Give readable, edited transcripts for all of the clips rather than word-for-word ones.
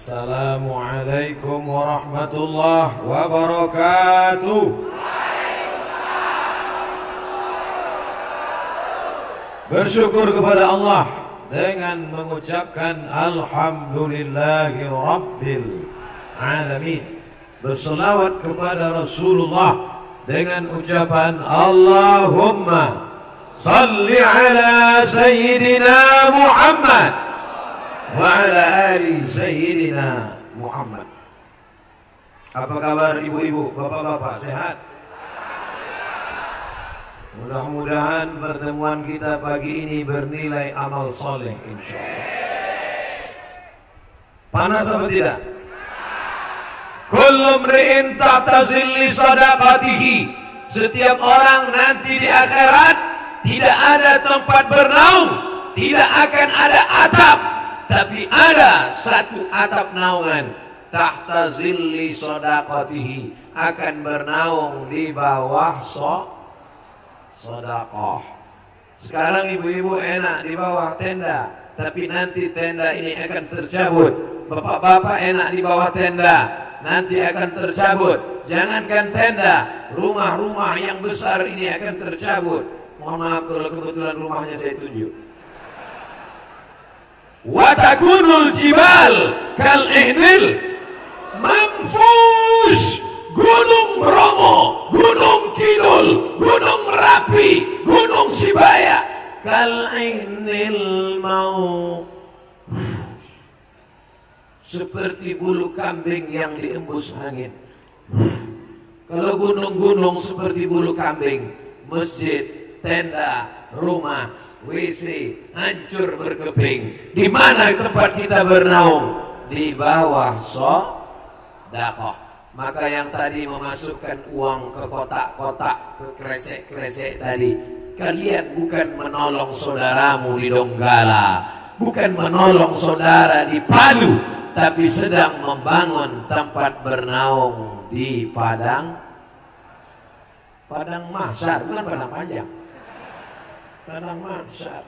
Assalamualaikum warahmatullahi wabarakatuh. Bersyukur kepada Allah dengan mengucapkan Alhamdulillahi Rabbil Alamin. Berselawat kepada Rasulullah dengan ucapan Allahumma salli ala Sayyidina Muhammad wa ala ali Sayyidina Muhammad. Apa kabar ibu-ibu, bapak-bapak, sehat? Mudah-mudahan pertemuan kita pagi ini bernilai amal soleh insyaallah. Panas apa tidak? Kullu mri'in tahta zilli sadaqatihi. Setiap orang nanti di akhirat tidak ada tempat bernaung, tidak akan ada atap, tapi ada satu atap naungan. Tahta zilli sadaqatihi, akan bernaung di bawah sedekah. Sekarang ibu-ibu enak di bawah tenda, tapi nanti tenda ini akan tercabut. Bapak-bapak enak di bawah tenda, nanti akan tercabut. Jangankan tenda, rumah-rumah yang besar ini akan tercabut. Mohon maaf kalau kebetulan rumahnya saya tunjuk. Wa takunul jibal kal ihnil manfush. Gunung Bromo, Gunung Kidul, Gunung Merapi, Gunung Sibaya, kal'inil mau, seperti bulu kambing yang diembus angin. Kalau gunung-gunung seperti bulu kambing, masjid, tenda, rumah, WC hancur berkeping. Di mana tempat kita bernaung? Di bawah sedekah. Maka yang tadi memasukkan uang ke kotak-kotak, ke kresek-kresek tadi, kalian bukan menolong saudaramu di Donggala, bukan menolong saudara di Palu, tapi sedang membangun tempat bernaung di Padang Mahsyar, bukan Padang Panjang, Padang Mahsyar.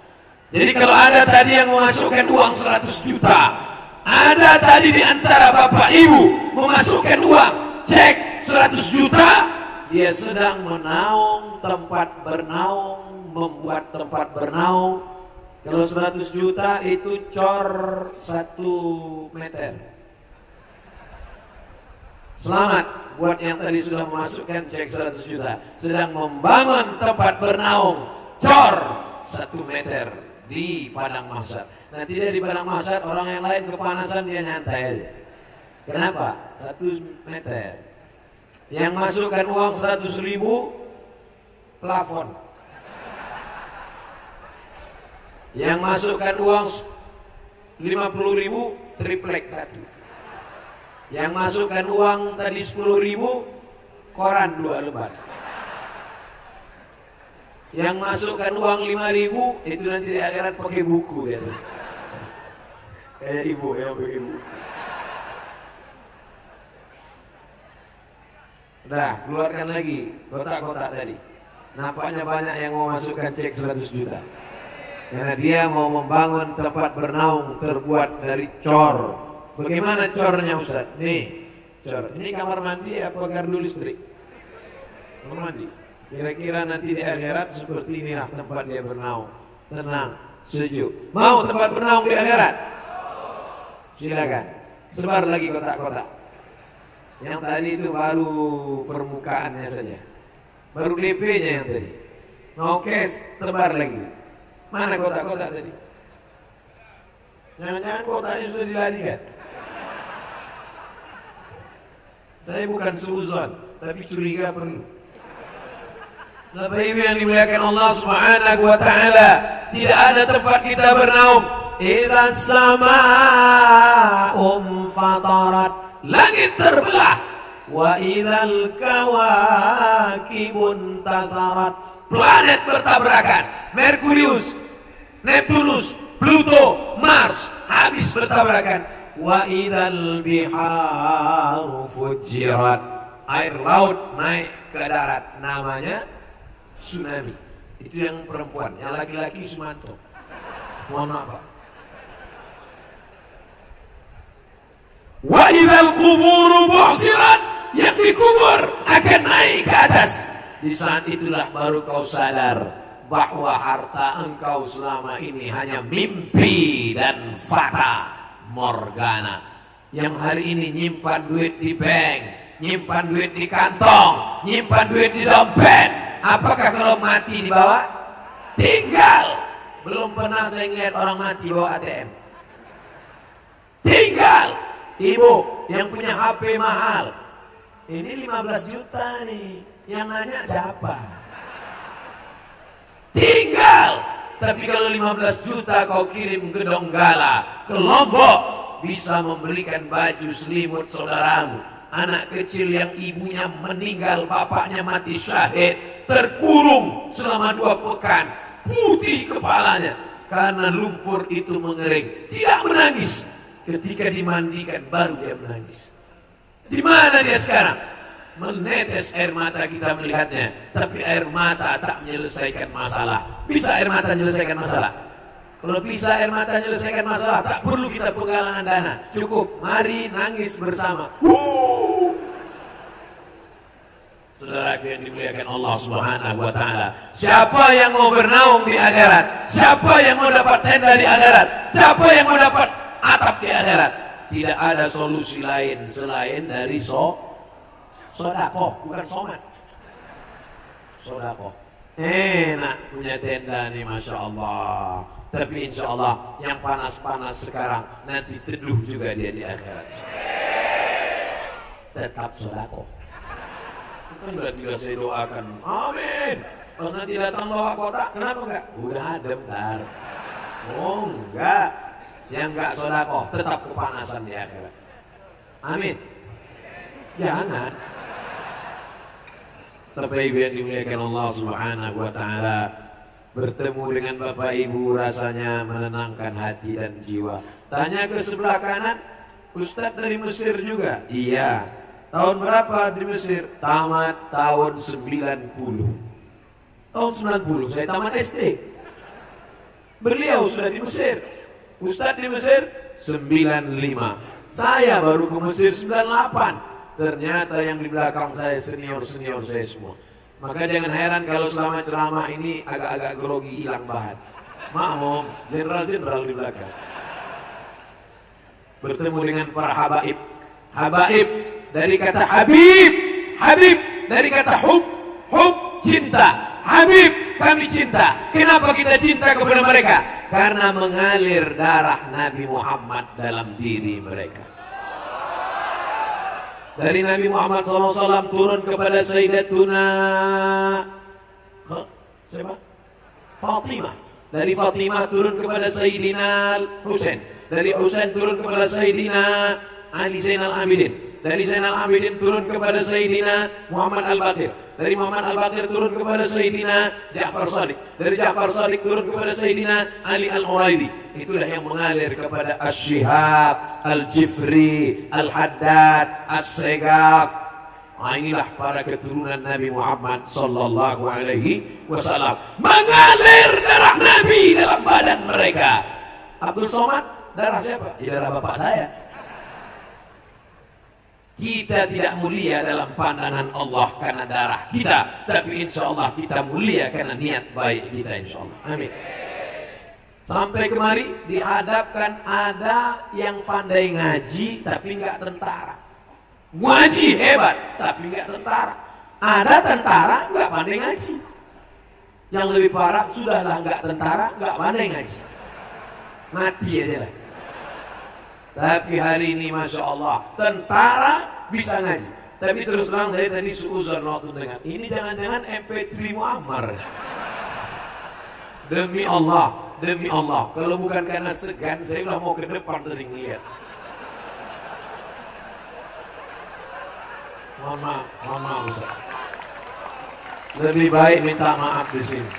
Jadi kalau ada tadi yang memasukkan uang 100 juta, ada tadi di antara bapak ibu memasukkan uang cek 100 juta, dia sedang menaung tempat bernaung, membuat tempat bernaung. Kalau 100 juta itu cor 1 meter. Selamat buat yang tadi sudah memasukkan cek 100 juta, sedang membangun tempat bernaung cor 1 meter di Padang Mahsyar. Nah, tidak di Padang Mahsyar, orang yang lain kepanasan, dia nyantai aja. Kenapa? 1 meter. Yang masukkan uang 100.000 plafon. Yang masukkan uang 50.000 triplek 1. Yang masukkan uang tadi 10.000 koran 2 lembar. Yang masukkan uang 5.000 itu nanti di akhirat pakai buku di atas. Kayak ibu yang pakai buku. Udah, keluarkan lagi kotak-kotak tadi. Nampaknya banyak yang mau masukkan cek 100 juta. Karena dia mau membangun tempat bernaung terbuat dari cor. Bagaimana cornya Ustaz? Nih, cor. Ini kamar mandi apa gardu listrik? Kamar mandi. Kira-kira nanti di akhirat seperti inilah tempat dia bernaung. Tenang, sejuk. Mau tempat bernaung di akhirat? Silakan. Sebar lagi kotak-kotak. Yang tadi itu baru permukaannya saja. Baru DP-nya yang tadi. Mau cash, tebar lagi. Mana kotak-kotak tadi? Jangan-jangan kotaknya sudah dilarikan. Saya bukan suuzon, tapi curiga perlu. Bapak Ibu yang dimuliakan Allah Subhanahu wa taala, tidak ada tempat kita bernaung. Idza samaa'um fatarat, langit terbelah. Wa idzal kawakibun tasarat, planet bertabrakan. Merkurius, Neptunus, Pluto, Mars habis bertabrakan. Wa idzal biharu fujirat, air laut naik ke darat, namanya tsunami. Itu yang perempuan, yang laki-laki Sumanto. Mohon maaf Pak. Wa idzal quburu bu'sirat, yang dikubur akan naik ke atas. Di saat itulah baru kau sadar bahwa harta engkau selama ini hanya mimpi dan fata morgana. Yang hari ini nyimpan duit di bank, nyimpan duit di kantong, nyimpan duit di dompet, apakah kalau mati dibawa? Tinggal. Belum pernah saya ngeliat orang mati bawa ATM. Tinggal. Ibu yang punya HP mahal, ini 15 juta nih, yang nanya siapa? Tinggal. Tapi kalau 15 juta kau kirim ke Donggala, ke Lombok, bisa membelikan baju selimut saudaramu. Anak kecil yang ibunya meninggal, bapaknya mati syahid, terkurung selama 2 pekan, putih kepalanya karena lumpur itu mengering, tidak menangis. Ketika dimandikan baru dia menangis. Di mana dia sekarang? Menetes air mata kita melihatnya, tapi air mata tak menyelesaikan masalah. Bisa air mata menyelesaikan masalah? Kalau bisa air mata menyelesaikan masalah, tak perlu kita penggalangan dana. Cukup, mari nangis bersama. Saudaraku yang dimuliakan Allah Subhanahu wa Ta'ala, siapa yang mau bernaung di akhirat? Siapa yang mau dapat tenda di akhirat? Siapa yang mau dapat atap di akhirat? Tidak ada solusi lain selain dari sodakoh, bukan somat. Sodakoh. Enak punya tenda nih, Masya Allah. Tapi insya Allah yang panas-panas sekarang nanti teduh juga dia di akhirat. Tetap sodakoh. Kan udah tinggal saya doakan, amin. Pas nanti datang bawa kotak, kenapa enggak? Udah ada bentar. Oh enggak. Yang enggak sodakoh tetap kepanasan di akhirat. Amin. Jangan. Bapak Ibu yang dimuliakan Allah Subhanahu wa Ta'ala, bertemu dengan Bapak Ibu rasanya menenangkan hati dan jiwa. Tanya ke sebelah kanan, Ustadz dari Mesir juga? Iya. Tahun berapa di Mesir? Tamat tahun 90. Tahun 90 saya tamat SD. Beliau sudah di Mesir. Ustadz di Mesir 95. Saya baru ke Mesir 98. Ternyata yang di belakang saya senior-senior saya semua. Maka jangan heran kalau selama ceramah ini agak-agak grogi, hilang bahan. Maklum, jenderal-jenderal di belakang. Bertemu dengan para habaib. Habaib dari kata Habib. Habib dari kata hub. Hub, cinta. Habib, kami cinta. Kenapa kita cinta kepada mereka? Karena mengalir darah Nabi Muhammad dalam diri mereka. Dari Nabi Muhammad SAW turun kepada Sayyidatuna siapa? Fatimah. Dari Fatimah turun kepada Sayyidina Husain. Dari Husain turun kepada Sayyidina Ali Zainal Abidin. Dari Zainal Abidin turun kepada Sayyidina Muhammad Al-Baqir. Dari Muhammad Al-Baqir turun kepada Sayyidina Ja'far Shadiq. Dari Ja'far Shadiq turun kepada Sayyidina Ali Al-Uraidi. Itulah yang mengalir kepada Asy-Syihab, Al-Jifri, Al-Haddad, As-Segaf. Nah, inilah para keturunan Nabi Muhammad sallallahu alaihi wasallam. Mengalir darah Nabi dalam badan mereka. Abdul Somad, darah siapa? Ya, darah bapak saya. Kita tidak mulia dalam pandangan Allah karena darah kita, tapi insya Allah kita mulia karena niat baik kita, insya Allah. Amin. Sampai kemari dihadapkan ada yang pandai ngaji tapi nggak tentara. Ngaji hebat tapi nggak tentara. Ada tentara nggak pandai ngaji. Yang lebih parah sudahlah nggak tentara nggak pandai ngaji. Mati aja lah. Tapi hari ini Masya Allah tentara bisa ngaji. Tapi terus terang saya tadi suuzon waktu dengar ini jangan-jangan MP3 Muammar. Demi Allah, demi Allah, kalau bukan karena segan saya udah mau ke depan tadi ngeliat. Mama Ustaz. Lebih baik minta maaf di sini.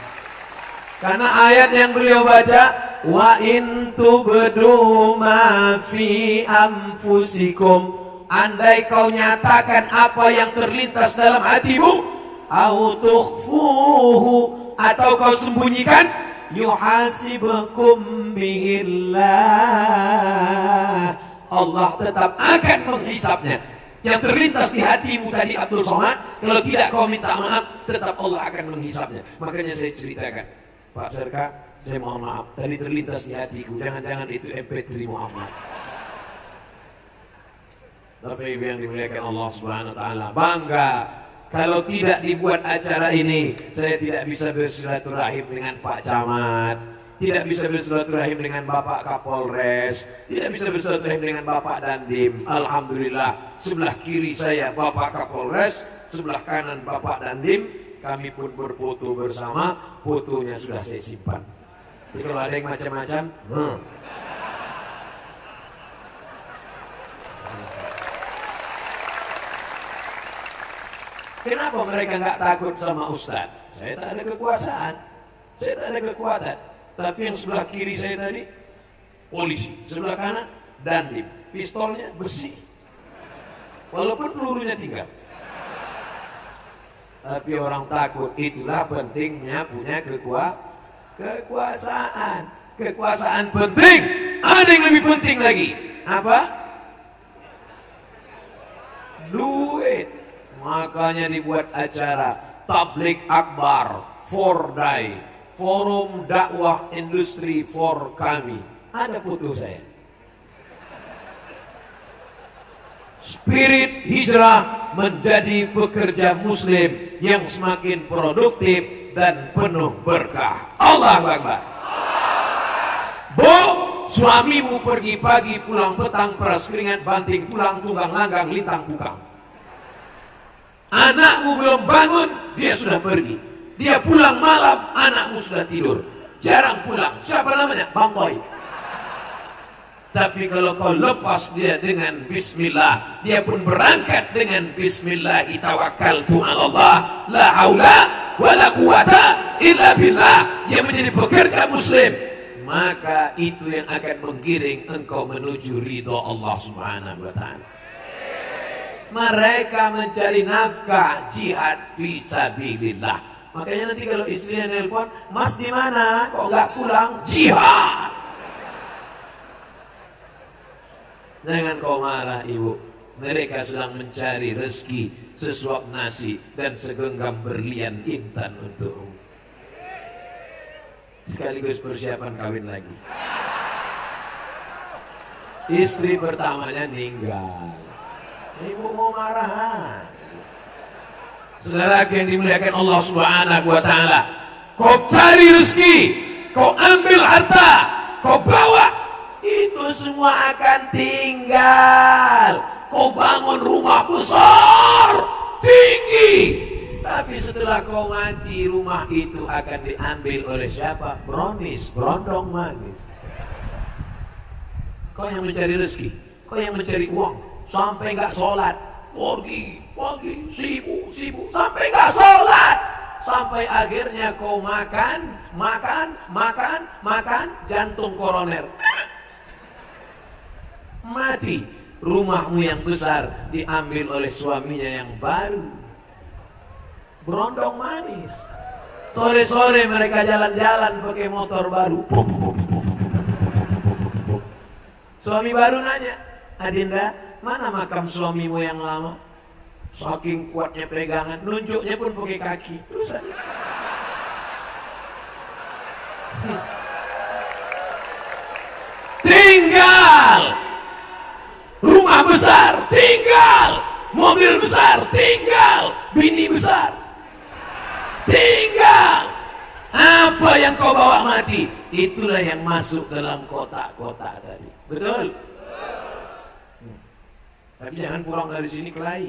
Karena ayat yang beliau baca, wa in tubdu ma fi anfusikum, andai kau nyatakan apa yang terlintas dalam hatimu, au tukhfuhu, atau kau sembunyikan, yuhasibukum bihillah, Allah tetap akan menghisapnya. Yang terlintas di hatimu tadi Abdul Somad, kalau tidak kau minta maaf, tetap Allah akan menghisapnya. Makanya saya ceritakan, Pak Serka, saya mohon maaf, tadi terlintas di hatiku, jangan-jangan itu MP3 Muhammad. Bapak Ibu yang dimuliakan Allah Subhanahu wa taala, bangga kalau tidak dibuat acara ini, saya tidak bisa bersilaturahim dengan Pak Camat, tidak bisa bersilaturahim dengan Bapak Kapolres, tidak bisa bersilaturahim dengan Bapak Dandim. Alhamdulillah, sebelah kiri saya Bapak Kapolres, sebelah kanan Bapak Dandim. Kami pun berfoto bersama, fotonya sudah saya simpan. Jadi kalau ada yang macam-macam, kenapa mereka nggak takut sama Ustaz? Saya tak ada kekuasaan, saya tak ada kekuatan. Tapi yang sebelah kiri saya tadi polisi, sebelah kanan Dandim, pistolnya besi, walaupun pelurunya tinggal. Tapi orang takut, itulah pentingnya punya kekuasaan. Kekuasaan penting, ada yang lebih penting lagi. Apa? Duit. Makanya dibuat acara Tabligh Akbar for Dai, Forum Dakwah Industri for Kami. Ada foto saya. Spirit hijrah menjadi pekerja muslim yang semakin produktif dan penuh berkah. Allahu Akbar. Bu, suamimu pergi pagi, pulang petang, peras keringat, banting tulang, tunggang langgang, lintang bukang. Anakmu belum bangun, dia sudah pergi. Dia pulang malam, anakmu sudah tidur. Jarang pulang. Siapa namanya? Bang Boy. Tapi kalau kau lepas dia dengan bismillah, dia pun berangkat dengan bismillahi tawakkaltu 'ala Allah, la haula wala quwata illa billah. Dia menjadi pekerja muslim. Maka itu yang akan menggiring engkau menuju ridha Allah Subhanahu wa taala. Mereka mencari nafkah, jihad fisabilillah. Makanya nanti kalau istrinya nelpon, Mas di mana? Kok nggak pulang? Jihad. Jangan kau marah ibu. Mereka sedang mencari rezeki, sesuap nasi dan segenggam berlian intan untukmu. Sekaligus persiapan kawin lagi. Istri pertamanya meninggal. Ibu mau marah? Saudara yang dimuliakan Allah Subhanahu wa taala, kau cari rezeki, kau ambil harta, kau bawa, itu semua akan tinggal. Kau bangun rumah besar, tinggi, tapi setelah kau mati, rumah itu akan diambil oleh siapa? Brownies, berondong manis. Kau yang mencari rezeki, kau yang mencari uang, sampai nggak sholat, pergi, sibuk, sampai nggak sholat, sampai akhirnya kau makan, jantung koroner, mati. Rumahmu yang besar diambil oleh suaminya yang baru, berondong manis. Sore-sore mereka jalan-jalan pakai motor baru. Suami baru nanya, Adinda, mana makam suamimu yang lama? Saking kuatnya pegangan, nunjuknya pun pakai kaki. Terus aja. Tinggal rumah besar, tinggal mobil besar, tinggal bini besar, tinggal apa yang kau bawa mati. Itulah yang masuk dalam kotak-kotak tadi. Betul? Tapi jangan pulang dari sini kelahi.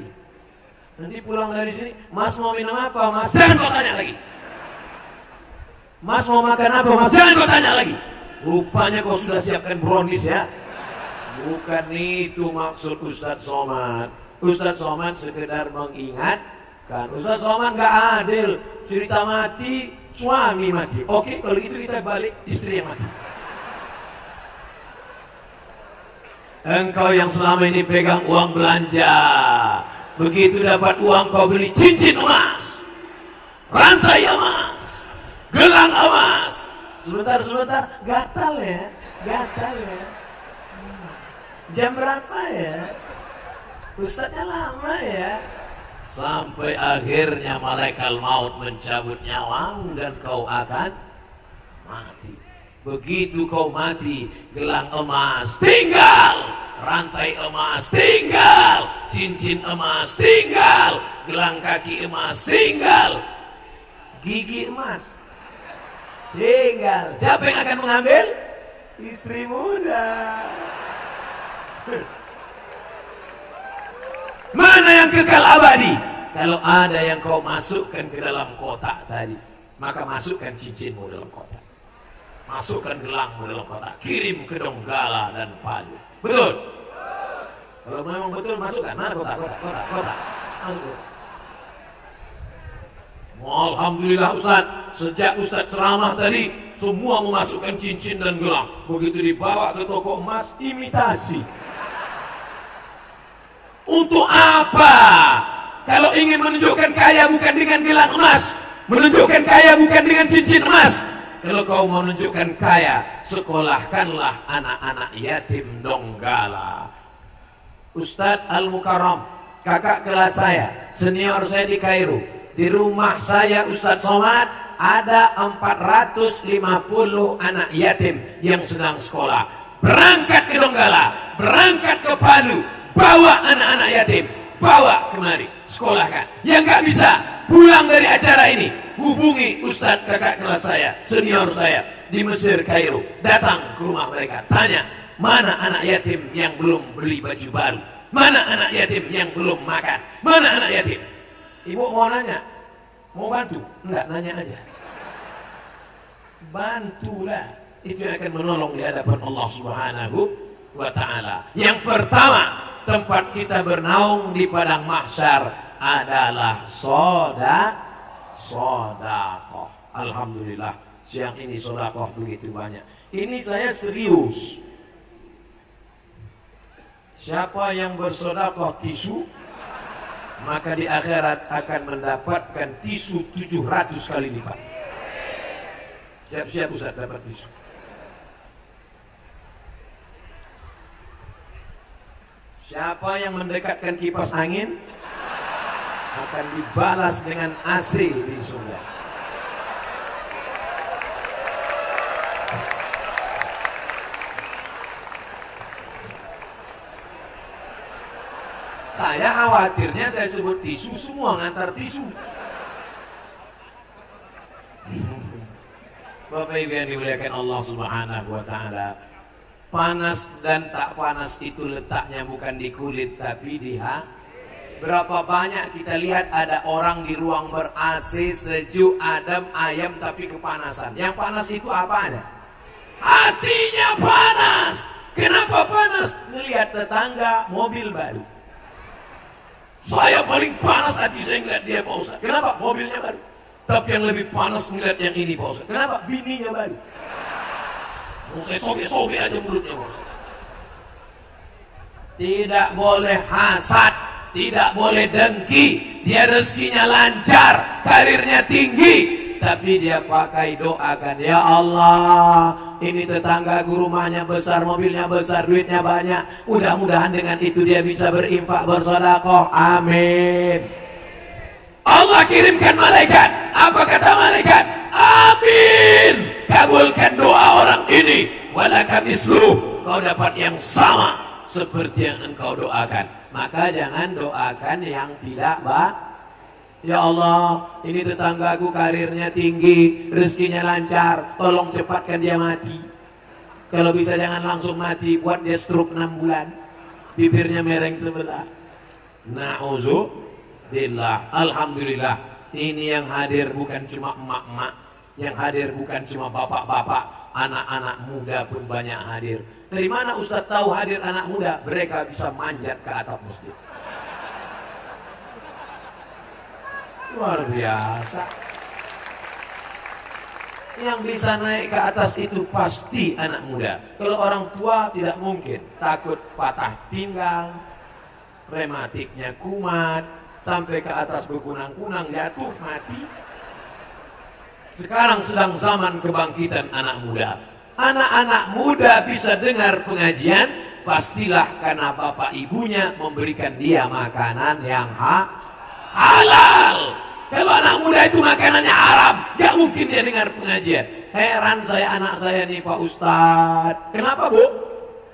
Nanti pulang dari sini, Mas mau minum apa Mas? Jangan kau tanya lagi. Mas mau makan apa Mas? Jangan kau tanya lagi. Rupanya kau sudah siapkan brownies ya. Bukan itu maksud Ustadz Somad. Ustadz Somad sekedar mengingatkan. Ustadz Somad gak adil. Cerita mati, suami mati. Oke, kalau gitu kita balik, istri yang mati. Engkau yang selama ini pegang uang belanja, begitu dapat uang kau beli cincin emas, rantai emas, gelang emas. Sebentar, gatal ya. Jam berapa ya? Ustadznya lama ya. Sampai akhirnya malaikat maut mencabut nyawamu dan kau akan mati. Begitu kau mati, gelang emas tinggal, rantai emas tinggal, cincin emas tinggal, gelang kaki emas tinggal, gigi emas tinggal. Siapa yang akan mengambil? Istri muda. Mana yang kekal abadi? Kalau ada yang kau masukkan ke dalam kotak tadi, maka masukkan cincinmu dalam kotak, masukkan gelangmu dalam kotak, kirim ke Donggala dan Palu. Betul? Kalau memang betul, masukkan. Mana kotak? Masuk. Alhamdulillah Ustaz, sejak Ustaz ceramah tadi, semua memasukkan cincin dan gelang. Begitu dibawa ke toko emas, imitasi. Untuk apa? Kalau ingin menunjukkan kaya bukan dengan gelang emas, menunjukkan kaya bukan dengan cincin emas. Kalau kau mau menunjukkan kaya, sekolahkanlah anak-anak yatim Donggala. Ustadz Al-Mukarram, kakak kelas saya, senior saya di Kairo. Di rumah saya Ustadz Somad ada 450 anak yatim yang sedang sekolah. Berangkat ke Donggala, berangkat ke Palu, bawa anak-anak yatim, bawa kemari, sekolahkan. Yang nggak bisa pulang dari acara ini, hubungi Ustadz kakak kelas saya, senior saya di Mesir, Kairo. Datang ke rumah mereka, tanya, mana anak yatim yang belum beli baju baru? Mana anak yatim yang belum makan? Mana anak yatim? Ibu mau nanya, mau bantu? Enggak, nanya aja. Bantulah, itu yang akan menolong di hadapan Allah Subhanahu wa Ta'ala. Yang pertama, tempat kita bernaung di padang mahsyar adalah sodakoh. Alhamdulillah, siang ini sodakoh begitu banyak. Ini saya serius. Siapa yang bersodakoh tisu, maka di akhirat akan mendapatkan tisu 700 kali lipat. Siap-siap Ustaz dapat tisu. Siapa yang mendekatkan kipas angin akan dibalas dengan AC di surga. Saya khawatirnya saya sebut tisu, semua ngantar tisu. Bapak Ibu yang dimuliakan Allah Subhanahu wa Ta'ala, panas dan tak panas itu letaknya bukan di kulit tapi di hati. Berapa banyak kita lihat ada orang di ruang ber-AC, sejuk, adem, ayam tapi kepanasan. Yang panas itu apanya? Hatinya panas. Kenapa panas? Melihat tetangga mobil baru. Saya paling panas hati saya ngeliat dia Pak Ustaz. Kenapa? Mobilnya baru. Tapi yang lebih panas ngeliat yang ini Pak Ustaz. Kenapa? Bininya baru. Saya sobek-sobek aja mulutnya Pak Ustaz. Tidak boleh hasad, tidak boleh dengki. Dia rezekinya lancar, karirnya tinggi, tapi dia pakai doakan, ya Allah, ini tetanggaku rumahnya besar, mobilnya besar, duitnya banyak, mudah-mudahan dengan itu dia bisa berinfak, bersedekah, amin. Allah kirimkan malaikat. Apa kata malaikat? Amin, kabulkan doa orang ini. Walaka misluh, kau dapat yang sama seperti yang engkau doakan. Maka jangan doakan yang tidak baik. Ya Allah, ini tetanggaku karirnya tinggi, rezekinya lancar, tolong cepatkan dia mati. Kalau bisa jangan langsung mati, buat dia stroke 6 bulan, bibirnya mereng sebelah. Na'udzubillah. Alhamdulillah, ini yang hadir bukan cuma emak-emak, yang hadir bukan cuma bapak-bapak, anak-anak muda pun banyak hadir. Dari mana Ustaz tahu hadir anak muda? Mereka bisa manjat ke atap masjid. Luar biasa. Yang bisa naik ke atas itu pasti anak muda. Kalau orang tua tidak mungkin, takut patah pinggang, rematiknya kumat, sampai ke atas berkunang-kunang, jatuh mati. Sekarang sedang zaman kebangkitan anak muda. Anak-anak muda bisa dengar pengajian, pastilah karena bapak ibunya memberikan dia makanan yang halal. Kalau anak muda itu makanannya haram, gak mungkin dia dengar pengajian. Heran saya anak saya nih Pak Ustadz. Kenapa Bu?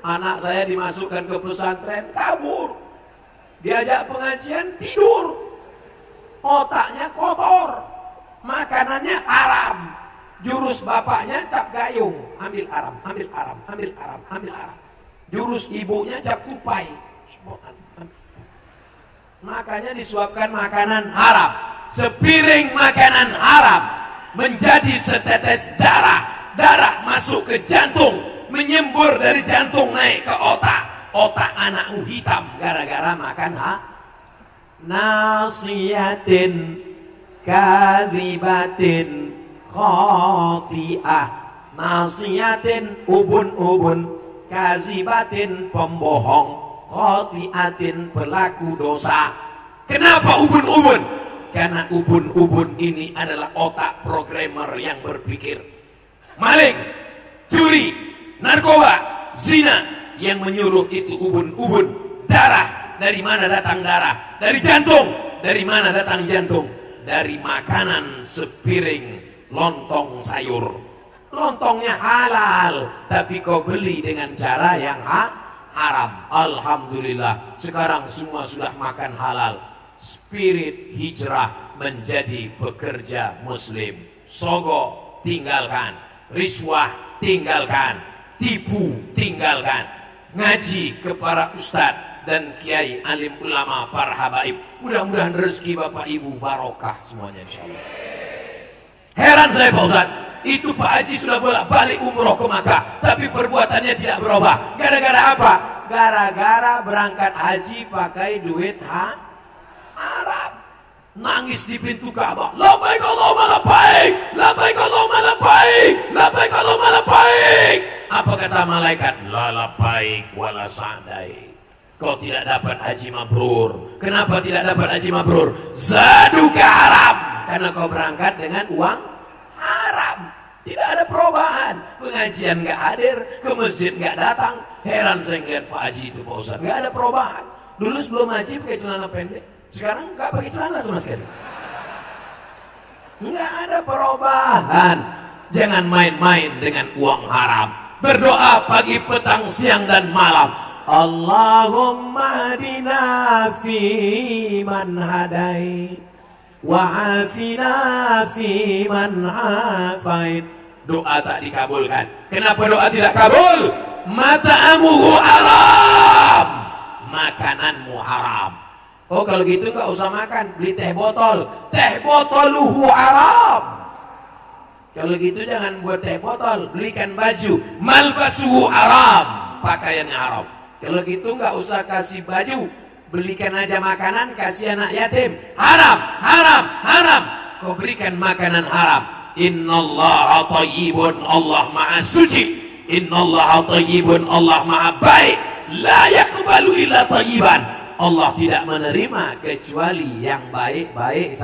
Anak saya dimasukkan ke pesantren, kabur. Diajak pengajian, tidur. Otaknya kotor. Makanannya haram. Jurus bapaknya cap gayung, ambil haram, ambil haram, ambil haram, ambil haram. Jurus ibunya cap tupai. Makanya disuapkan makanan haram. Sepiring makanan haram menjadi setetes darah. Darah masuk ke jantung, menyembur dari jantung naik ke otak. Otak anakmu hitam gara-gara makan nasiyatin kazibatin khati'ah. Nasiyatin ubun-ubun, kazibatin pembohong, khati'atin pelaku dosa. Kenapa ubun-ubun? Karena ubun-ubun ini adalah otak programmer yang berpikir. Maling, curi, narkoba, zina, yang menyuruh itu ubun-ubun. Darah, dari mana datang darah? Dari jantung. Dari mana datang jantung? Dari makanan sepiring lontong sayur. Lontongnya halal, tapi kau beli dengan cara yang haram. Alhamdulillah, sekarang semua sudah makan halal. Spirit hijrah menjadi pekerja muslim. Sogok tinggalkan, riswah tinggalkan, tipu tinggalkan. Ngaji ke para ustadz dan kiai alim ulama, para habaib. Mudah-mudahan rezeki bapak ibu barokah semuanya insyaallah. Heran saya Pak Ustadz, itu Pak Haji sudah bolak-balik umroh ke Makkah, tapi perbuatannya tidak berubah. Gara-gara apa? Gara-gara berangkat haji pakai duit haram. Nangis di pintu Ka'bah. Labbaik Allahumma labbaik, labbaik Allahumma labbaik, labbaik Allahumma labbaik. Apa kata malaikat? La labbaik wala sa'daik. Kau tidak dapat haji mabrur. Kenapa tidak dapat haji mabrur? Zaduka haram. Karena kau berangkat dengan uang haram. Tidak ada perubahan. Pengajian gak hadir, ke masjid gak datang. Heran saya ngeliat Pak Haji itu Pak Ustadz. Gak ada perubahan. Dulu sebelum haji pakai celana pendek, sekarang gak pakai celana sama sekali. Gak ada perubahan. Jangan main-main dengan uang haram. Berdoa pagi, petang, siang dan malam. Allahumma hadina fi man hadait wa afina fi man afait. Doa tak dikabulkan. Kenapa doa tidak kabul? Mata'amuhu haram, makananmu haram. Oh kalau gitu nggak usah makan, beli teh botol. Teh botoluhu haram. Kalau gitu jangan buat teh botol, belikan baju. Malbasuhu haram, pakaiannya haram. Kalau gitu nggak usah kasih baju, belikan aja makanan, kasih anak yatim. Haram, haram, haram. Kau berikan makanan haram. Innallaha thayyibun, Allah maha suci. Innallaha thayyibun, Allah maha baik. La yaqbalu illa thayyiban. Allah tidak menerima kecuali yang baik-baik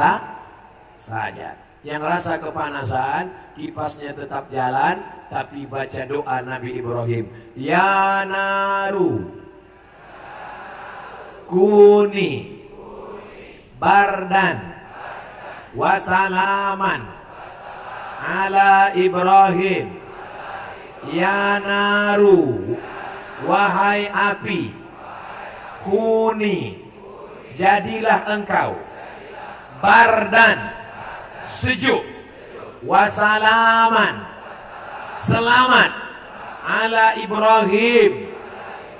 saja. Yang rasa kepanasan, kipasnya tetap jalan, tapi baca doa Nabi Ibrahim. Ya naru kuni bardan wasalaman ala Ibrahim. Ya naru, wahai api, kuni, jadilah engkau, bardan, sejuk, wasalaman, selamat, ala Ibrahim,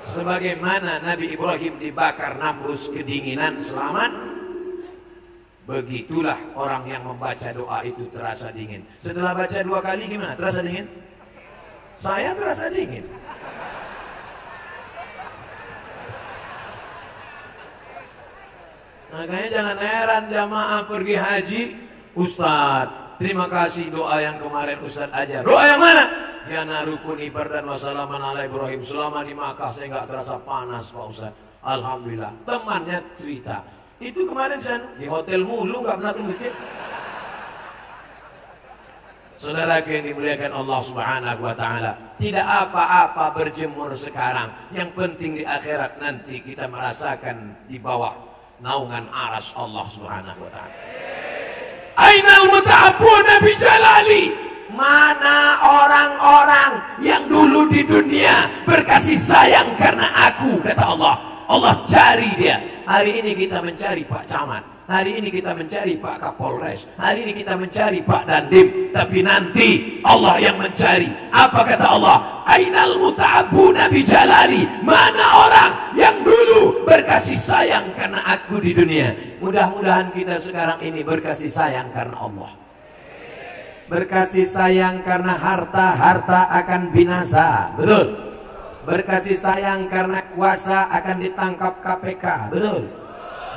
sebagaimana Nabi Ibrahim dibakar Namrus kedinginan selamat. Begitulah orang yang membaca doa itu terasa dingin. Setelah baca 2 kali gimana? Terasa dingin? Saya terasa dingin. Makanya jangan heran jamaah pergi haji, Ustadz, terima kasih doa yang kemarin Ustadz ajar. Doa yang mana? Ya narukuni bardan wassalaman ala Ibrahim. Selama di Makkah saya nggak terasa panas Pak Ustadz. Alhamdulillah. Temannya cerita, itu kemarin saya di hotel mulu nggak pernah ke masjid. Saudara yang dimuliakan Allah Subhanahu wa taala, tidak apa-apa berjemur sekarang. Yang penting di akhirat nanti kita merasakan di bawah naungan aras Allah Subhanahu wa taala. Ainal muta'abbuna bi jalali? Mana orang-orang yang dulu di dunia berkasih sayang karena aku, kata Allah. Allah cari dia. Hari ini kita mencari Pak Camat, hari ini kita mencari Pak Kapolres, hari ini kita mencari Pak Dandim, tapi nanti Allah yang mencari. Apa kata Allah? Ainal muta'abbuna bi jalali? Mana orang yang dulu berkasih sayang karena aku di dunia? Mudah-mudahan kita sekarang ini berkasih sayang karena Allah. Berkasih sayang karena harta akan binasa, betul. Berkasih sayang karena kuasa akan ditangkap KPK, betul.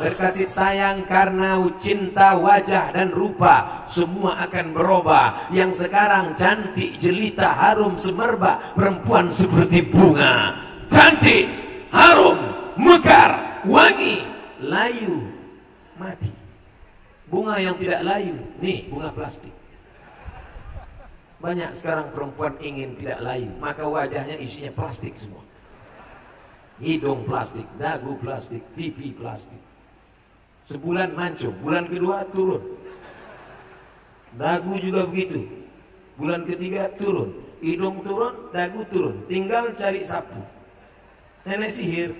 Berkasih sayang karena cinta wajah dan rupa semua akan berubah. Yang sekarang cantik, jelita, harum, semerbak, perempuan seperti bunga, cantik, harum, mekar, wangi, layu, mati. Bunga yang tidak layu, nih bunga plastik. Banyak sekarang perempuan ingin tidak layu, maka wajahnya isinya plastik semua. Hidung plastik, dagu plastik, pipi plastik. Sebulan mancung, bulan kedua turun. Dagu juga begitu. Bulan ketiga turun, hidung turun, dagu turun. Tinggal cari sapu. Nenek sihir.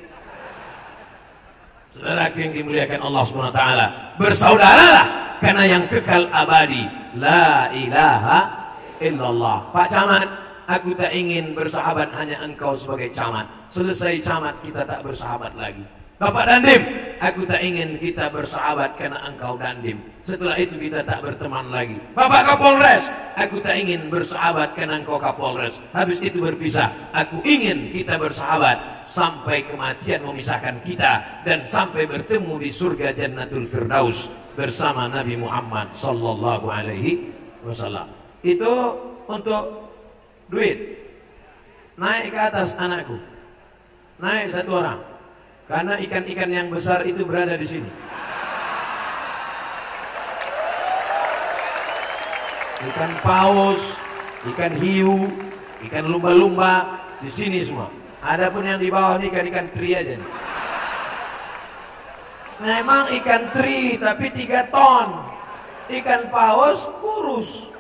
Saudara yang dimuliakan Allah Subhanahu wa taala, bersaudaralah karena yang kekal abadi. La ilaha illallah. Pak Camat, aku tak ingin bersahabat hanya engkau sebagai camat. Selesai camat kita tak bersahabat lagi. Bapak Dandim, aku tak ingin kita bersahabat karena engkau Dandim. Setelah itu kita tak berteman lagi. Bapak Kapolres, aku tak ingin bersahabat karena engkau Kapolres. Habis itu berpisah. Aku ingin kita bersahabat sampai kematian memisahkan kita dan sampai bertemu di surga Jannatul Firdaus bersama Nabi Muhammad sallallahu alaihi wasallam. Itu untuk duit. Naik ke atas anakku, naik satu orang, karena ikan-ikan yang besar itu berada di sini. Ikan paus, ikan hiu, ikan lumba-lumba di sini semua. Adapun yang di bawah ini ikan-ikan teri aja nih. Memang ikan teri tapi 3 ton. Ikan paus kurus.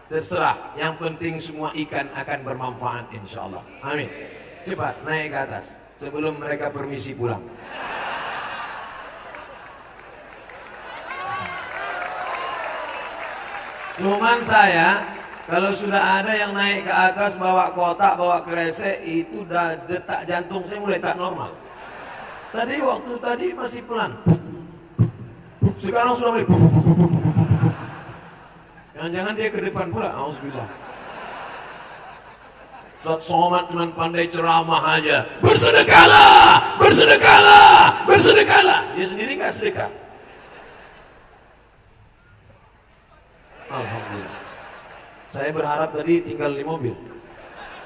Terserah, yang penting semua ikan akan bermanfaat insyaallah. Amin. Cepat naik ke atas sebelum mereka permisi pulang. Cuman saya, kalau sudah ada yang naik ke atas bawa kotak, bawa kresek, itu udah detak jantung saya mulai tak normal. Tadi waktu tadi masih pelan, sekarang sudah mulai. Jangan-jangan dia ke depan pula. Auzubillah. Ustaz Somad cuma pandai ceramah aja. Bersedekahlah, bersedekahlah, bersedekahlah. Dia sendiri nggak sedekah. Alhamdulillah. Saya berharap tadi tinggal di mobil.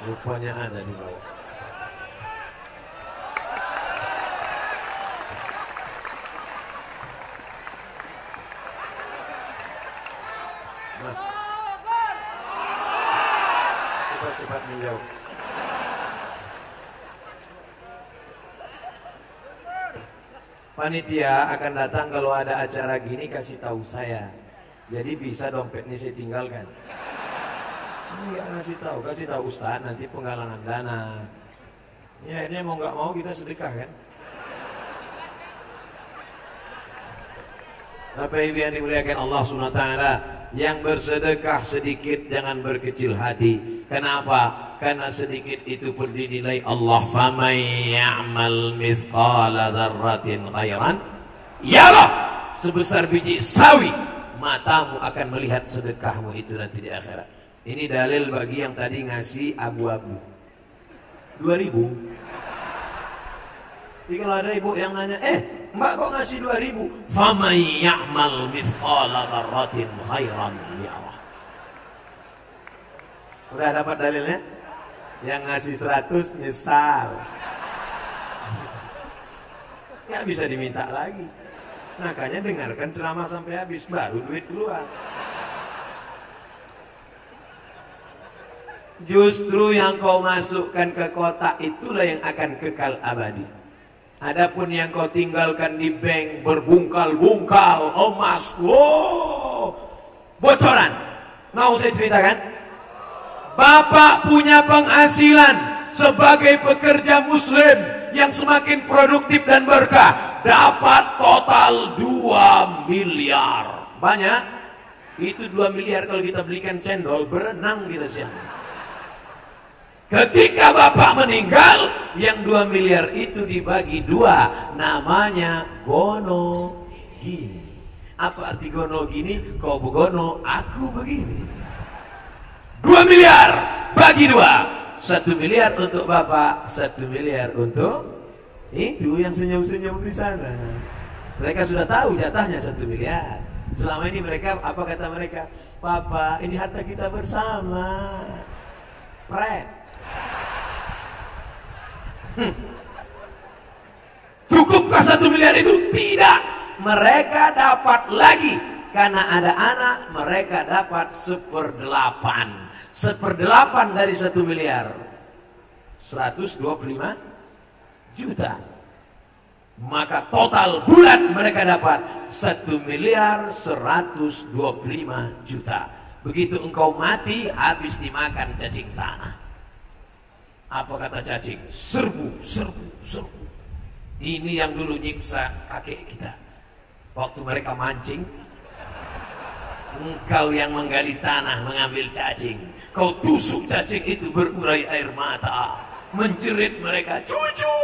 Rupanya ada di bawah. Cepat menjauh. Panitia akan datang kalau ada acara gini, kasih tahu saya. Jadi bisa dompet ini saya tinggalkan. Ini nggak kasih tahu Ustaz, nanti penggalangan dana. Ya ini mau nggak mau kita sedekah kan. Bapak Ibu yang dimuliakan Allah Subhanahu wa taala, yang bersedekah sedikit jangan berkecil hati. Kenapa? Karena sedikit itu pun dinilai Allah. Famay ya'mal mithqala dzarratin khairan yarah. Sebesar biji sawi matamu akan melihat sedekahmu itu nanti di akhirat. Ini dalil bagi yang tadi ngasih abu-abu 2000. Jadi kalau ada ibu yang nanya, Mbak kok ngasih 2000? Famay ya'mal mithqala dzarratin khairan yarah. Udah dapat dalilnya? Yang ngasih 100 nyesal. Nggak bisa diminta lagi. Makanya dengarkan ceramah sampai habis, baru duit keluar. Justru yang kau masukkan ke kotak itulah yang akan kekal abadi. Adapun yang kau tinggalkan di bank berbungkal-bungkal emas, wow, bocoran. Mau saya ceritakan? Bapak punya penghasilan sebagai pekerja muslim yang semakin produktif dan berkah, dapat total 2 miliar. Banyak? Itu 2 miliar kalau kita belikan cendol, berenang kita siang. Ketika bapak meninggal, yang 2 miliar itu dibagi 2, namanya gono gini. Apa arti gono gini? Kau begono, aku begini. 2 miliar bagi 2, 1 miliar untuk bapak, 1 miliar untuk itu yang senyum-senyum di sana. Mereka sudah tahu jatahnya 1 miliar. Selama ini mereka, apa kata mereka? Papa, ini harta kita bersama. Pret. Cukupkah 1 miliar itu? Tidak. Mereka dapat lagi. Karena ada anak, mereka dapat 1/8. 1/8 dari 1 miliar 125 juta. Maka total bulan mereka dapat 1 miliar 125 juta. Begitu engkau mati, habis dimakan cacing tanah. Apa kata cacing? Serbu, serbu, serbu. Ini yang dulu nyiksa kakek kita. Waktu mereka mancing, engkau yang menggali tanah mengambil cacing. Kau tusuk cacing itu berurai air mata. Menjerit mereka, cucu,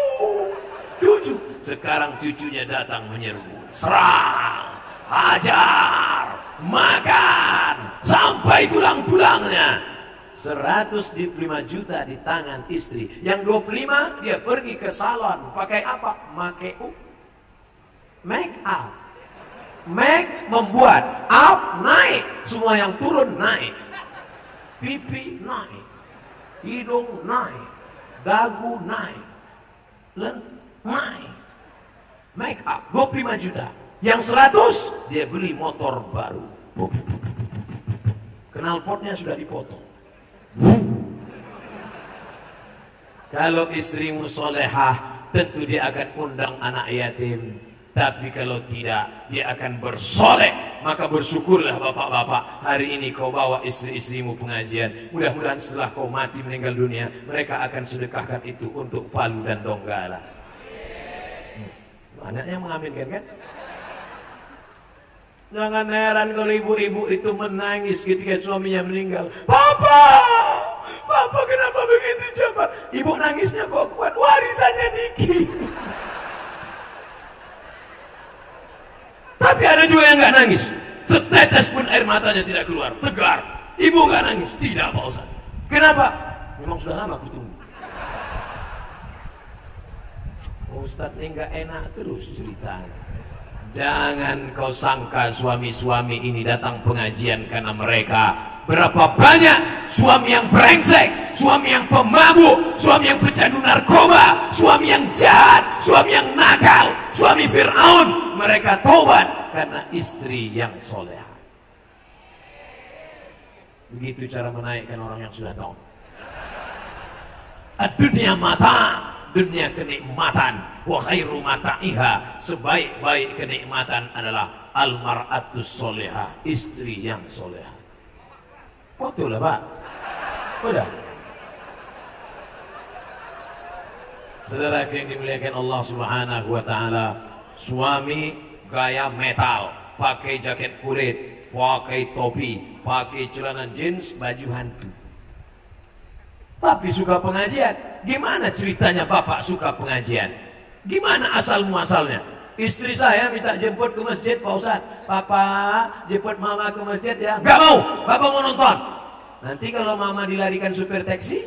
cucu. Sekarang cucunya datang menyerbu. Serang, hajar, makan, sampai tulang-tulangnya. 105 juta di tangan istri. Yang 25 dia pergi ke salon. Pakai apa? Make up. Make membuat, up naik. Semua yang turun naik. Pipi naik. Hidung naik. Dagu naik. Naik. Make up 25 juta. Yang 100 dia beli motor baru. Knalpotnya sudah dipotong. Kalau istrimu solehah, tentu dia akan undang anak yatim. Tapi kalau tidak, dia akan bersoleh. Maka bersyukurlah bapak-bapak, hari ini kau bawa istri-istrimu pengajian. Mudah-mudahan setelah kau mati meninggal dunia, mereka akan sedekahkan itu untuk Palu dan Donggala. Banyak yang mengaminkan kan? Jangan heran kalau ibu-ibu itu menangis ketika suaminya meninggal. Papa, Papa kenapa begitu cepat? Ibu nangisnya kok kuat, warisannya dikit. Tapi ada juga yang nggak nangis, setetes pun air matanya tidak keluar, tegar. Ibu nggak nangis, tidak Pak Ustaz. Kenapa? Memang sudah lama aku tunggu. Ustaz ini nggak enak terus ceritanya. Jangan kau sangka suami-suami ini datang pengajian karena mereka. Berapa banyak suami yang brengsek, suami yang pemabuk, suami yang pecandu narkoba, suami yang jahat, suami yang nakal, suami Fir'aun. Mereka tobat karena istri yang soleh. Begitu cara menaikkan orang yang sudah tahu. Dunia mata, dunia kenikmatan. Wa khairu mata'iha, sebaik-baik kenikmatan adalah almar'atus solehah, istri yang solehah. Betul lah Pak. Udah. Saudara yang dimuliakan Allah Subhanahu wa taala, suami gaya metal, pakai jaket kulit, pakai topi, pakai celana jeans, baju hantu. Tapi suka pengajian. Gimana ceritanya Bapak suka pengajian? Gimana asal muasalnya? Istri saya minta jemput ke masjid, Pak Ustaz. Papa, jemput mama ke masjid ya. Gak mau, Bapak mau nonton. Nanti kalau mama dilarikan supir taksi,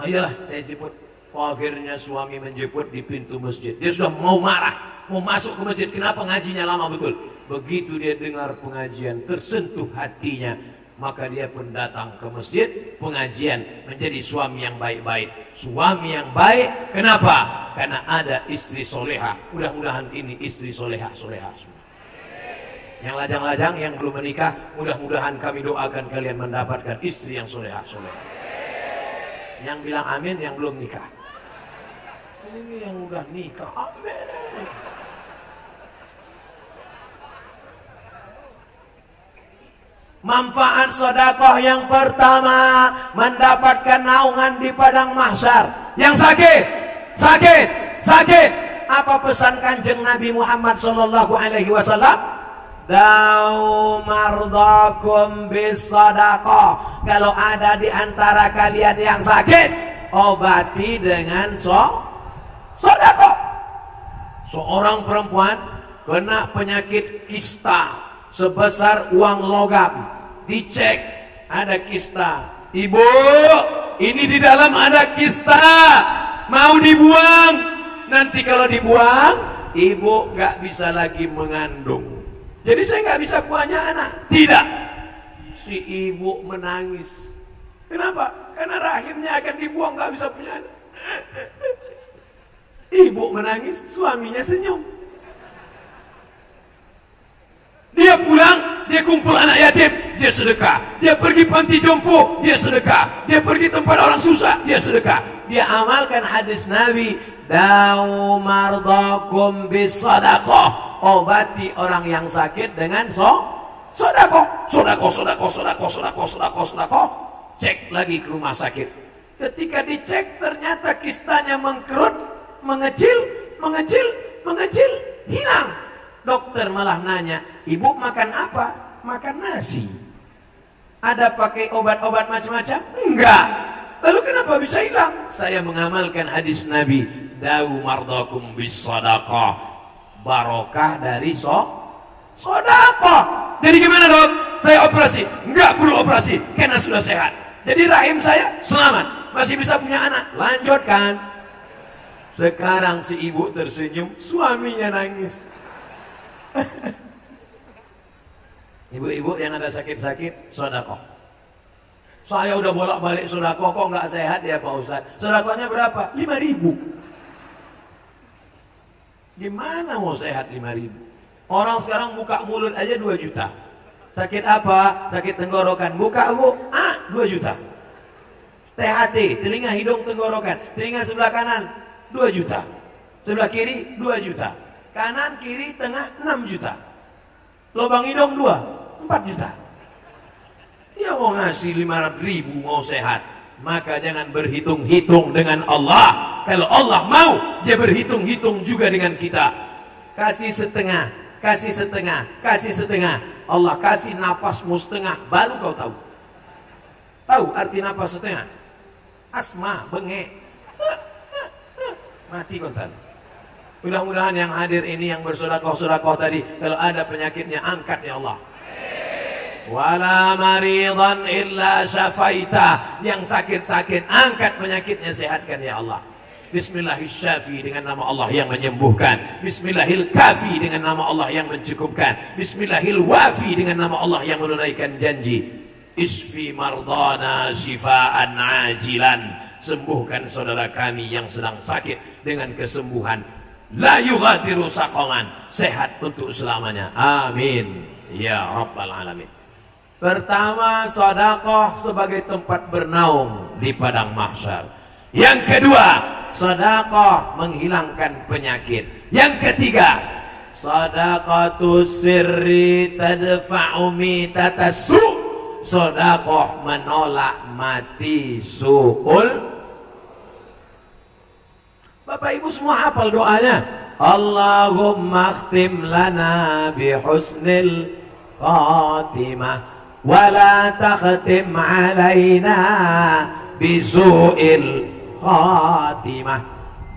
ayolah saya jemput. Akhirnya suami menjemput di pintu masjid. Dia sudah mau marah, mau masuk ke masjid. Kenapa ngajinya lama betul? Begitu dia dengar pengajian, tersentuh hatinya. Maka dia pun datang ke masjid, pengajian, menjadi suami yang baik-baik. Suami yang baik, kenapa? Karena ada istri soleha. Mudah-mudahan ini istri soleha semua. Yang lajang-lajang, yang belum menikah, mudah-mudahan kami doakan kalian mendapatkan istri yang solehah-solehah. Yang bilang amin, yang belum nikah. Ini yang udah nikah, amin. Manfaat sedekah yang pertama, mendapatkan naungan di padang mahsyar. Yang sakit. Apa pesan Kanjeng Nabi Muhammad sallallahu alaihi wasallam? Dau mardakum bis sedekah. Kalau ada di antara kalian yang sakit, obati dengan sedekah. Seorang perempuan kena penyakit kista sebesar uang logam, dicek ada kista. Ibu, ini di dalam ada kista, mau dibuang. Nanti kalau dibuang, ibu nggak bisa lagi mengandung. Jadi saya nggak bisa punya anak. Tidak. Si ibu menangis. Kenapa? Karena rahimnya akan dibuang, nggak bisa punya anak. Ibu menangis, suaminya senyum. Dia pulang, dia kumpul anak yatim, dia sedekah. Dia pergi panti jompo, dia sedekah. Dia pergi tempat orang susah, dia sedekah. Dia amalkan hadis Nabi, da'u mardakum bis sadaqah. Obati orang yang sakit dengan sedekah. Sedekah. Cek lagi ke rumah sakit. Ketika dicek ternyata kistanya mengkerut, mengecil, hilang. Dokter malah nanya, ibu makan apa? Makan nasi. Ada pakai obat-obat macam-macam? Enggak. Lalu kenapa bisa hilang? Saya mengamalkan hadis Nabi, da'u mardakum bis sadaqah. Barokah dari sedekah. Jadi gimana, Dok? Saya operasi? Enggak perlu operasi karena sudah sehat. Jadi rahim saya selamat, masih bisa punya anak. Lanjutkan. Sekarang si ibu tersenyum, suaminya nangis. Ibu-ibu yang ada sakit-sakit, sedekah. Saya udah bolak-balik sedekah, kok nggak sehat ya Pak Ustadz? Sedekahnya berapa? 5.000. Gimana mau sehat 5.000? Orang sekarang buka mulut aja 2 juta. Sakit apa? Sakit tenggorokan. Buka bu, 2 juta. THT, telinga hidung tenggorokan. Telinga sebelah kanan 2 juta. Sebelah kiri 2 juta. Kanan, kiri, tengah 6 juta. Lubang hidung 4 juta. Ya mau ngasih 500.000 mau sehat, maka jangan berhitung-hitung dengan Allah. Kalau Allah mau, dia berhitung-hitung juga dengan kita. Kasih setengah. Allah kasih napasmu setengah, baru kau tahu. Tahu arti napas setengah? Asma, bengek. Mati kontan. Mudah-mudahan yang hadir ini yang bersedekah tadi, kalau ada penyakitnya angkat ya Allah. Wala maridan illa syafaita. Yang sakit-sakit angkat penyakitnya, sehatkan ya Allah. Bismillahirrahmanirrahim, dengan nama Allah yang menyembuhkan. Bismillahirkafi, dengan nama Allah yang mencukupkan. Bismillahirwafi, dengan nama Allah yang menunaikan janji. Isfi mardana shifaan ajilan. Sembuhkan saudara kami yang sedang sakit dengan kesembuhan la yughadiru saqaman, sehat untuk selamanya. Amin ya rabbal alamin. Pertama, sedekah sebagai tempat bernaung di padang mahsyar. Yang kedua, sedekah menghilangkan penyakit. Yang ketiga, sedekatus sirri tadfa'u mitatasu. Sedekah menolak mati su'ul. Bapak Ibu semua hafal doanya. Allahumma akhtim lana bihusnil khatimah wa la takhtim alaina bisu'il khatimah.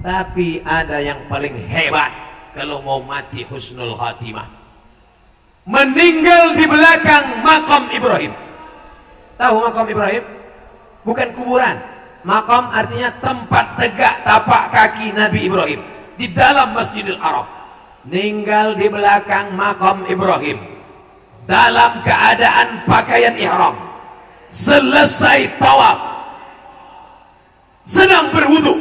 Tapi ada yang paling hebat kalau mau mati husnul khatimah. Meninggal di belakang makam Ibrahim. Tahu makam Ibrahim? Bukan kuburan. Makam artinya tempat tegak tapak kaki Nabi Ibrahim di dalam Masjidil Haram. Meninggal di belakang makam Ibrahim dalam keadaan pakaian ihram. Selesai tawaf, sedang berwudu,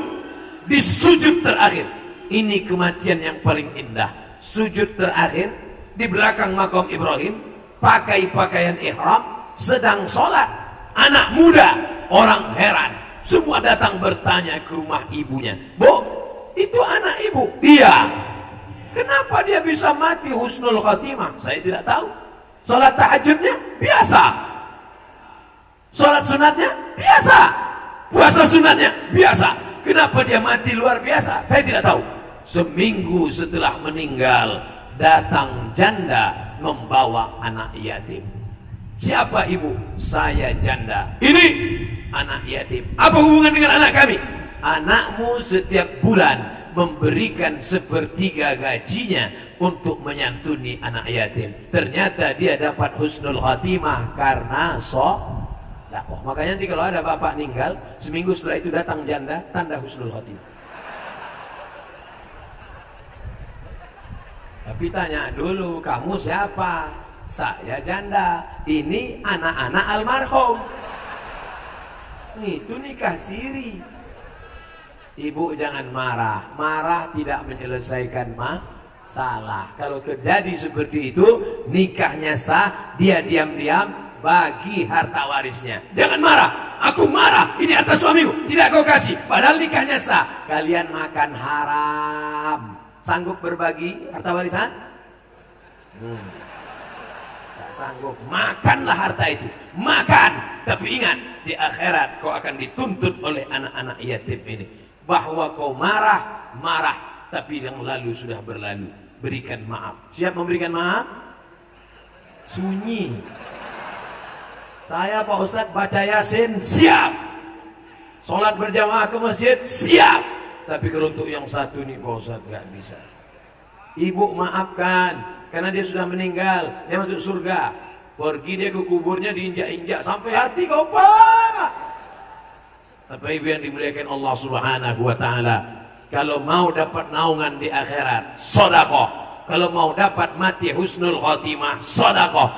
di sujud terakhir. Ini kematian yang paling indah. Sujud terakhir di belakang makam Ibrahim, pakai pakaian ihram, sedang sholat. Anak muda, orang heran, semua datang bertanya ke rumah ibunya, "Bu, itu anak ibu?" "Iya." "Kenapa dia bisa mati husnul khatimah?" "Saya tidak tahu." "Sholat tahajudnya biasa, sholat sunatnya biasa, puasa sunatnya biasa. Kenapa dia mati luar biasa?" "Saya tidak tahu." Seminggu setelah meninggal, datang janda membawa anak yatim. "Siapa ibu?" "Saya janda." "Ini anak yatim." "Apa hubungan dengan anak kami?" "Anakmu setiap bulan memberikan sepertiga gajinya untuk menyantuni anak yatim. Ternyata dia dapat husnul khatimah karena sedekah." Makanya nanti kalau ada bapak meninggal, seminggu setelah itu datang janda, tanda husnul khatimah. Tapi tanya dulu, "Kamu siapa?" "Saya janda." "Ini anak-anak almarhum." Itu nikah siri. Ibu jangan marah. Marah tidak menyelesaikan masalah. Kalau terjadi seperti itu, nikahnya sah, dia diam-diam bagi harta warisnya. Jangan marah. "Aku marah, ini harta suamiku, tidak kau kasih." Padahal nikahnya sah. Kalian makan haram. Sanggup berbagi harta warisan? Tak sanggup. Makanlah harta itu, makan. Tapi ingat, di akhirat kau akan dituntut oleh anak-anak yatim ini, bahwa kau marah, tapi yang lalu sudah berlalu. Berikan maaf. Siap memberikan maaf? Sunyi. "Saya Pak Ustadz baca Yasin." Siap. Sholat berjamaah ke masjid? Siap. Tapi kalau untuk yang satu nih Pak Ustadz nggak bisa. Ibu maafkan, karena dia sudah meninggal, dia masuk surga. Pergi dia ke kuburnya, diinjak-injak sampai hati kau parah. Bapak Ibu yang dimuliakan Allah Subhanahu wa taala, kalau mau dapat naungan di akhirat, sedekah. Kalau mau dapat mati husnul khatimah, sedekah.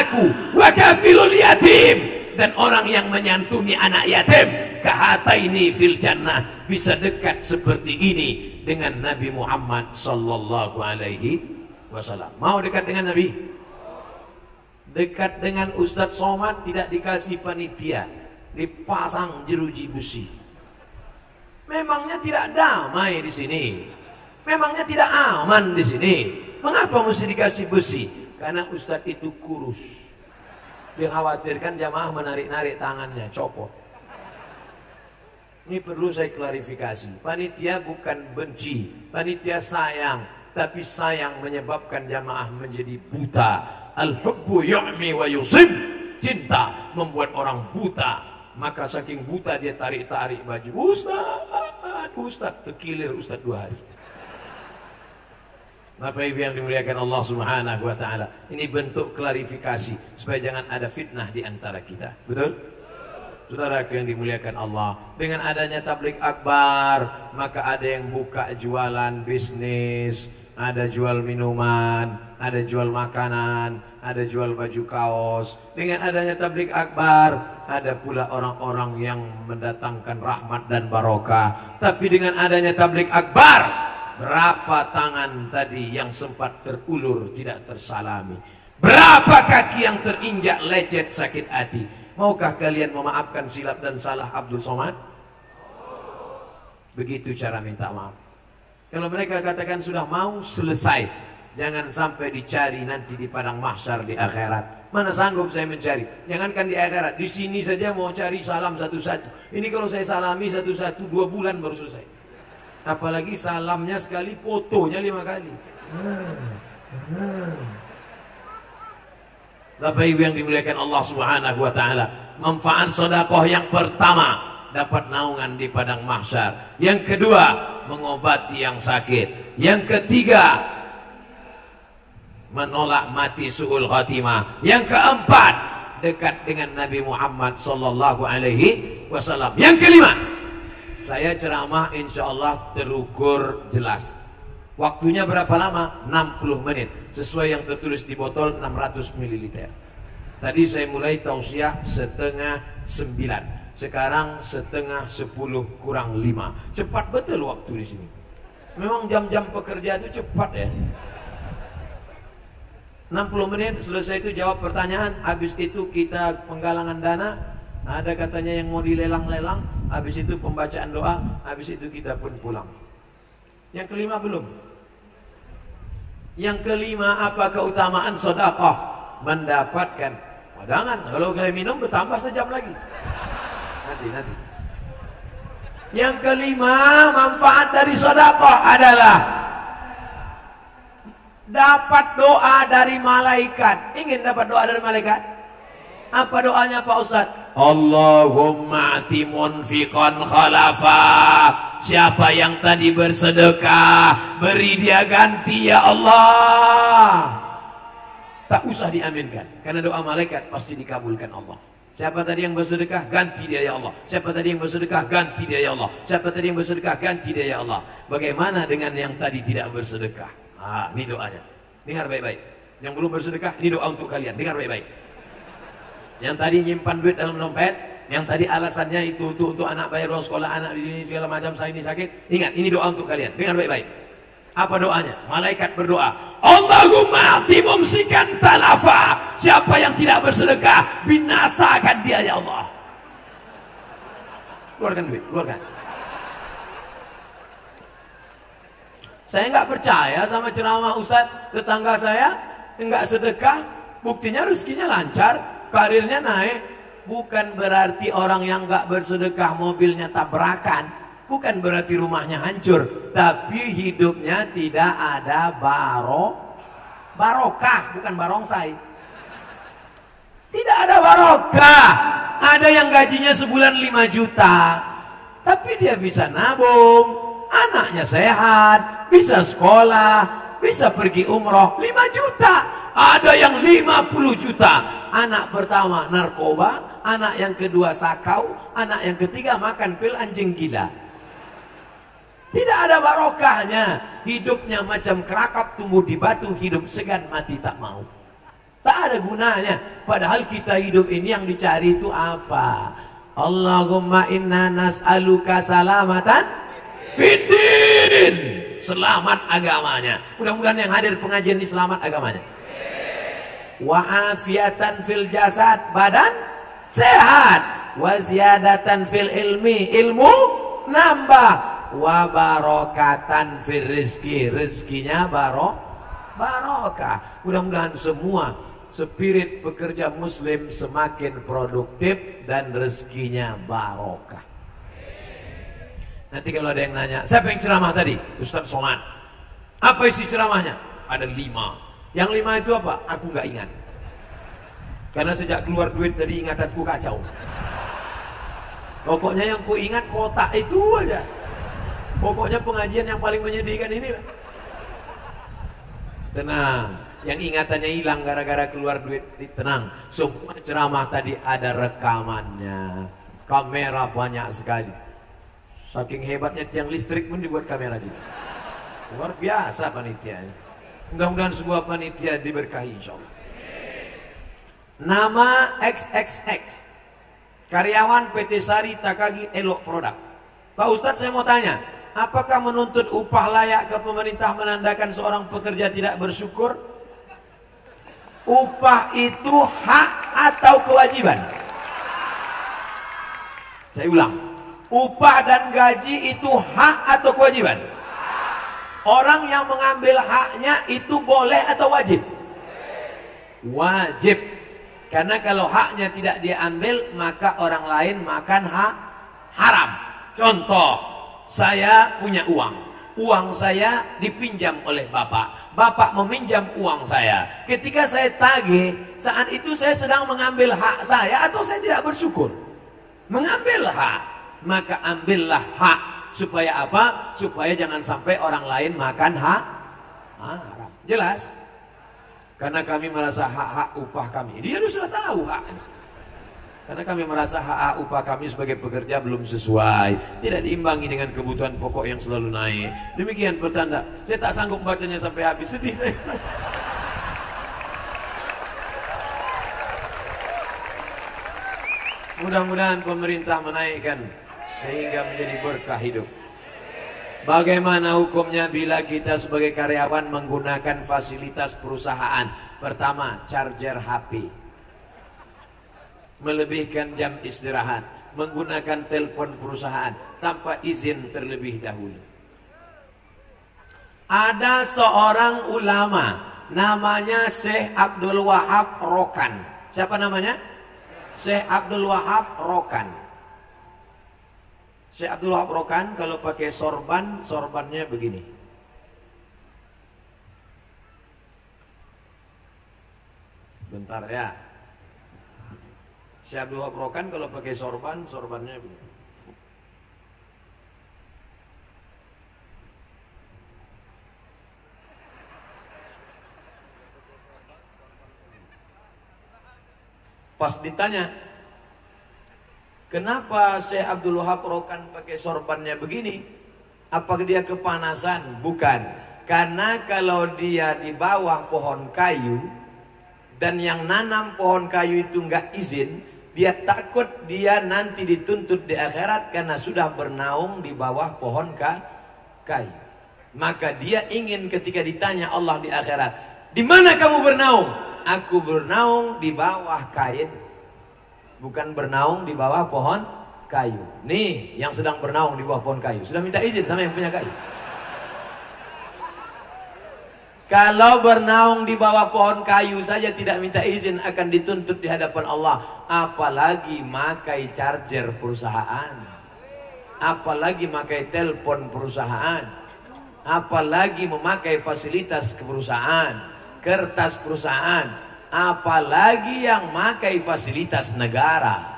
Aku wa kafilul yatim, dan orang yang menyantuni anak yatim, kahataini fil jannah, bisa dekat seperti ini dengan Nabi Muhammad sallallahu alaihi wasallam. Mau dekat dengan Nabi? Dekat dengan Ustadz Somad tidak dikasih panitia, dipasang jeruji besi. Memangnya tidak damai di sini? Memangnya tidak aman di sini? Mengapa mesti dikasih besi? Karena Ustadz itu kurus. Dikhawatirkan jamaah menarik-narik tangannya, copot. Ini perlu saya klarifikasi. Panitia bukan benci, panitia sayang, tapi sayang menyebabkan jamaah menjadi buta. Al-hubbu yu'mi wa yusib. Cinta membuat orang buta. Maka saking buta dia tarik-tarik baju. Ustaz, terkilir Ustaz 2 hari. Bapak Ibu yang dimuliakan Allah Subhanahu wa taala, ini bentuk klarifikasi supaya jangan ada fitnah di antara kita. Betul? Saudaraku yang dimuliakan Allah, dengan adanya tablik akbar, maka ada yang buka jualan bisnis, ada jual minuman, ada jual makanan, ada jual baju kaos. Dengan adanya tablik akbar, ada pula orang-orang yang mendatangkan rahmat dan barokah. Tapi dengan adanya tablik akbar, berapa tangan tadi yang sempat terulur tidak tersalami? Berapa kaki yang terinjak lecet sakit hati? Maukah kalian memaafkan silap dan salah Abdul Somad? Begitu cara minta maaf. Kalau mereka katakan sudah mau, selesai. Jangan sampai dicari nanti di padang mahsyar di akhirat. Mana sanggup saya mencari? Jangankan di akhirat, di sini saja mau cari salam satu-satu. Ini kalau saya salami satu-satu 2 bulan baru selesai. Apalagi salamnya sekali, fotonya 5 kali. Bapak Ibu yang dimuliakan Allah Subhanahu wa taala, manfaat sedekah yang pertama, dapat naungan di padang mahsyar. Yang kedua, mengobati yang sakit. Yang ketiga, menolak mati su'ul khatimah. Yang keempat, dekat dengan Nabi Muhammad sallallahu alaihi wasallam. Yang kelima, saya ceramah insyaallah terukur jelas. Waktunya berapa lama? 60 menit. Sesuai yang tertulis di botol 600 ml. Tadi saya mulai tausiah 8:30. Sekarang 9:10 kurang 5. Cepat betul waktu di sini. Memang jam-jam pekerja itu cepat ya. 60 menit selesai itu jawab pertanyaan, habis itu kita penggalangan dana, ada katanya yang mau dilelang-lelang, habis itu pembacaan doa, habis itu kita pun pulang. Yang kelima belum. Yang kelima, apa keutamaan sedekah? Mendapatkan wadangan. Kalau kalian minum bertambah sejam lagi. Nanti. Yang kelima, manfaat dari sedekah adalah dapat doa dari malaikat. Ingin dapat doa dari malaikat? Apa doanya Pak Ustadz? Allahumma ati munfiqan khalafa. Siapa yang tadi bersedekah, beri dia ganti ya Allah. Tak usah diaminkan, karena doa malaikat pasti dikabulkan Allah. Siapa tadi yang bersedekah, ganti dia ya Allah. Siapa tadi yang bersedekah, ganti dia ya Allah. Siapa tadi yang bersedekah, ganti dia ya Allah. Bagaimana dengan yang tadi tidak bersedekah? Ini doanya. Dengar baik-baik. Yang belum bersedekah, ini doa untuk kalian. Dengar baik-baik. Yang tadi nyimpan duit dalam dompet, yang tadi alasannya itu untuk anak bayar uang sekolah anak di sini segala macam, saya ini sakit. Ingat, ini doa untuk kalian. Dengar baik-baik. Apa doanya? Malaikat berdoa, Allahumma ati mumsikan talafa. Siapa yang tidak bersedekah, binasakan dia ya Allah. Keluarkan duit, keluarkan. Saya nggak percaya sama ceramah Ustadz, tetangga saya nggak sedekah, buktinya rezekinya lancar, karirnya naik. Bukan berarti orang yang nggak bersedekah mobilnya tabrakan, bukan berarti rumahnya hancur, tapi hidupnya tidak ada barokah, bukan barongsai. Tidak ada barokah. Ada yang gajinya sebulan 5 juta, tapi dia bisa nabung, anaknya sehat, bisa sekolah, bisa pergi umroh 5 juta. Ada yang 50 juta. Anak pertama narkoba, anak yang kedua sakau, anak yang ketiga makan pil anjing gila. Tidak ada barokahnya. Hidupnya macam kerakap tumbuh di batu, hidup segan mati tak mau. Tak ada gunanya. Padahal kita hidup ini yang dicari itu apa? Allahumma inna nas'aluka salamatan fiddin. Selamat agamanya. Mudah-mudahan yang hadir pengajian ini selamat agamanya. Wa afiatan fil jasad, badan sehat. Wa ziyadatan fil ilmi, ilmu nambah. Wa barokatan fil rizki, rizkinya barokah. Mudah-mudahan semua spirit pekerja muslim semakin produktif dan rezekinya barokah. Nanti kalau ada yang nanya, siapa yang ceramah tadi? Ustadz Somad. Apa isi ceramahnya? Ada 5. Yang 5 itu apa? Aku nggak ingat. Karena sejak keluar duit tadi ingatanku kacau. Pokoknya yang ku ingat kotak itu aja. Pokoknya pengajian yang paling menyedihkan ini. Tenang, yang ingatannya hilang gara-gara keluar duit, tenang. Semua ceramah tadi ada rekamannya. Kamera banyak sekali. Saking hebatnya tiang listrik pun dibuat kamera juga. Luar biasa panitianya. Mudah-mudahan sebuah panitia diberkahi insyaallah. Nama XXX, karyawan PT Sari Takagi Elok Produk. Pak Ustadz, saya mau tanya, apakah menuntut upah layak ke pemerintah menandakan seorang pekerja tidak bersyukur? Upah itu hak atau kewajiban? Saya ulang, upah dan gaji itu hak atau kewajiban? Orang yang mengambil haknya itu boleh atau wajib? Wajib. Karena kalau haknya tidak diambil, maka orang lain makan hak haram. Contoh, saya punya uang. Uang saya dipinjam oleh bapak. Bapak meminjam uang saya. Ketika saya tagih, saat itu saya sedang mengambil hak saya atau saya tidak bersyukur? Mengambil hak. Maka ambillah hak. Supaya apa? Supaya jangan sampai orang lain makan hak haram. Jelas? Karena kami merasa hak-hak upah kami, dia sudah tahu hak. Karena kami merasa hak upah kami sebagai pekerja belum sesuai, tidak diimbangi dengan kebutuhan pokok yang selalu naik. Demikian pertanda. Saya tak sanggup bacanya sampai habis, sedih saya. Mudah-mudahan pemerintah menaikkan sehingga menjadi berkah hidup. Bagaimana hukumnya bila kita sebagai karyawan menggunakan fasilitas perusahaan Pertama, charger HP, melebihkan jam istirahat, menggunakan telepon perusahaan tanpa izin terlebih dahulu. Ada seorang ulama namanya Syekh Abdul Wahab Rokan. Siapa namanya? Syekh Abdul Wahab Rokan. Syekh Abdul Wahab Rokan kalau pakai sorban, sorbannya begini. Bentar ya. Syekh Abdul Wahab Rokan kalau pakai sorban, sorbannya begini. Pas ditanya, kenapa Syekh Abdul Wahab Rokan pakai sorbannya begini? Apa dia kepanasan? Bukan. Karena kalau dia di bawah pohon kayu dan yang nanam pohon kayu itu nggak izin, dia takut dia nanti dituntut di akhirat karena sudah bernaung di bawah pohon kayu. Maka dia ingin ketika ditanya Allah di akhirat, di mana kamu bernaung? Aku bernaung di bawah kain, bukan bernaung di bawah pohon kayu. Nih yang sedang bernaung di bawah pohon kayu sudah minta izin sama yang punya kayu. Kalau bernaung di bawah pohon kayu saja tidak minta izin akan dituntut di hadapan Allah. Apalagi makai charger perusahaan, apalagi makai telepon perusahaan, apalagi memakai fasilitas perusahaan, kertas perusahaan, apalagi yang makai fasilitas negara.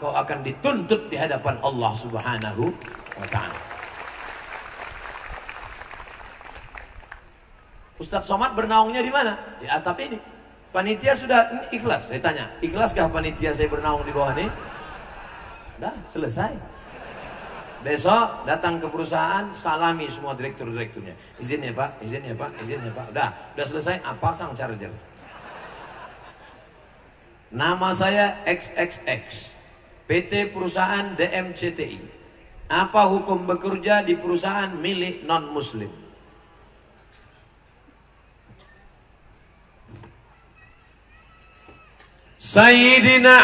Kau akan dituntut di hadapan Allah Subhanahu wa ta'ala. Ustadz Somad bernaungnya di mana? Di atap ini. Panitia sudah ikhlas. Saya tanya, ikhlaskah panitia saya bernaung di bawah ini? Dah selesai. Besok datang ke perusahaan, salami semua direktur-direkturnya. Izin ya Pak, izin ya Pak, izin ya Pak. Udah selesai, pasang charger. Nama saya XXX, PT Perusahaan DMCTI. Apa hukum bekerja di perusahaan milik non-muslim? Sayyidina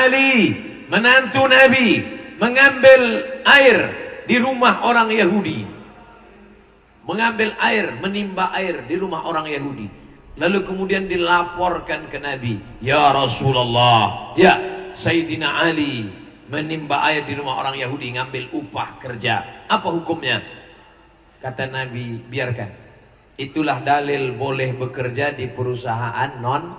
Ali menantu Nabi mengambil air di rumah orang Yahudi, mengambil air, menimba air di rumah orang Yahudi, lalu kemudian dilaporkan ke Nabi, ya Rasulullah, ya Sayyidina Ali menimba air di rumah orang Yahudi, ngambil upah kerja, apa hukumnya? Kata Nabi, biarkan, itulah dalil boleh bekerja di perusahaan non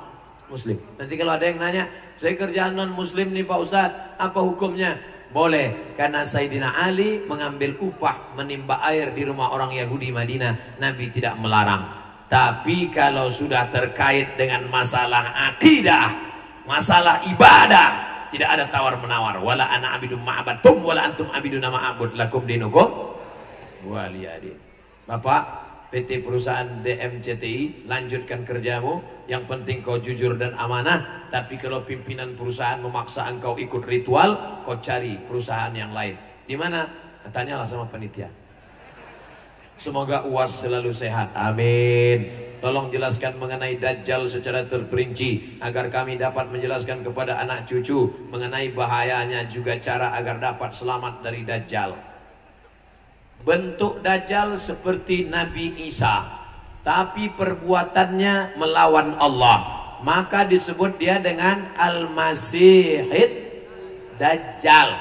muslim. Nanti kalau ada yang nanya, saya kerjaan non muslim nih Pak Ustadz, apa hukumnya? Boleh, karena Sayyidina Ali mengambil upah menimba air di rumah orang Yahudi Madinah, Nabi tidak melarang. Tapi kalau sudah terkait dengan masalah akidah, masalah ibadah, tidak ada tawar menawar. Wala ana abidum ma'abatum wala antum abiduna ma'abud lakum dinukum waliyadin. Bapak PT Perusahaan DMCTI, lanjutkan kerjamu. Yang penting kau jujur dan amanah. Tapi kalau pimpinan perusahaan memaksa engkau ikut ritual, kau cari perusahaan yang lain. Di mana? Tanyalah sama panitia. Semoga UAS selalu sehat. Amin. Tolong jelaskan mengenai Dajjal secara terperinci, agar kami dapat menjelaskan kepada anak cucu mengenai bahayanya, juga cara agar dapat selamat dari Dajjal. Bentuk Dajjal seperti Nabi Isa, tapi perbuatannya melawan Allah, maka disebut dia dengan Al-Masihid Dajjal.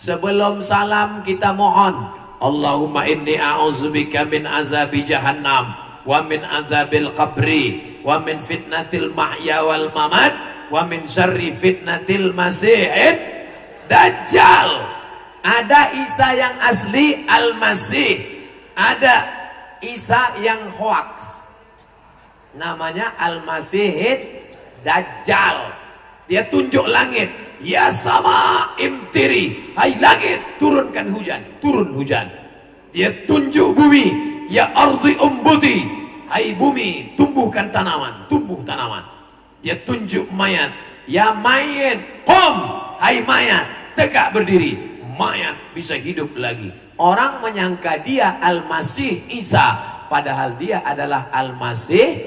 Sebelum salam kita mohon, Allahumma inni a'udzubika min azabi jahannam wa min azabil qabri wa min fitnatil mahya wal mamat wa min syarri fitnatil masihid Dajjal. Ada Isa yang asli, Al-Masih. Ada Isa yang hoax, namanya Al-Masihid Dajjal. Dia tunjuk langit, ya sama imtiri, hai langit turunkan hujan, turun hujan. Dia tunjuk bumi, ya ardi umbuti, hai bumi tumbuhkan tanaman, tumbuh tanaman. Dia tunjuk mayat, ya mayat qum, hai mayat tegak berdiri, mayat bisa hidup lagi. Orang menyangka dia Al-Masih Isa, padahal dia adalah Al-Masih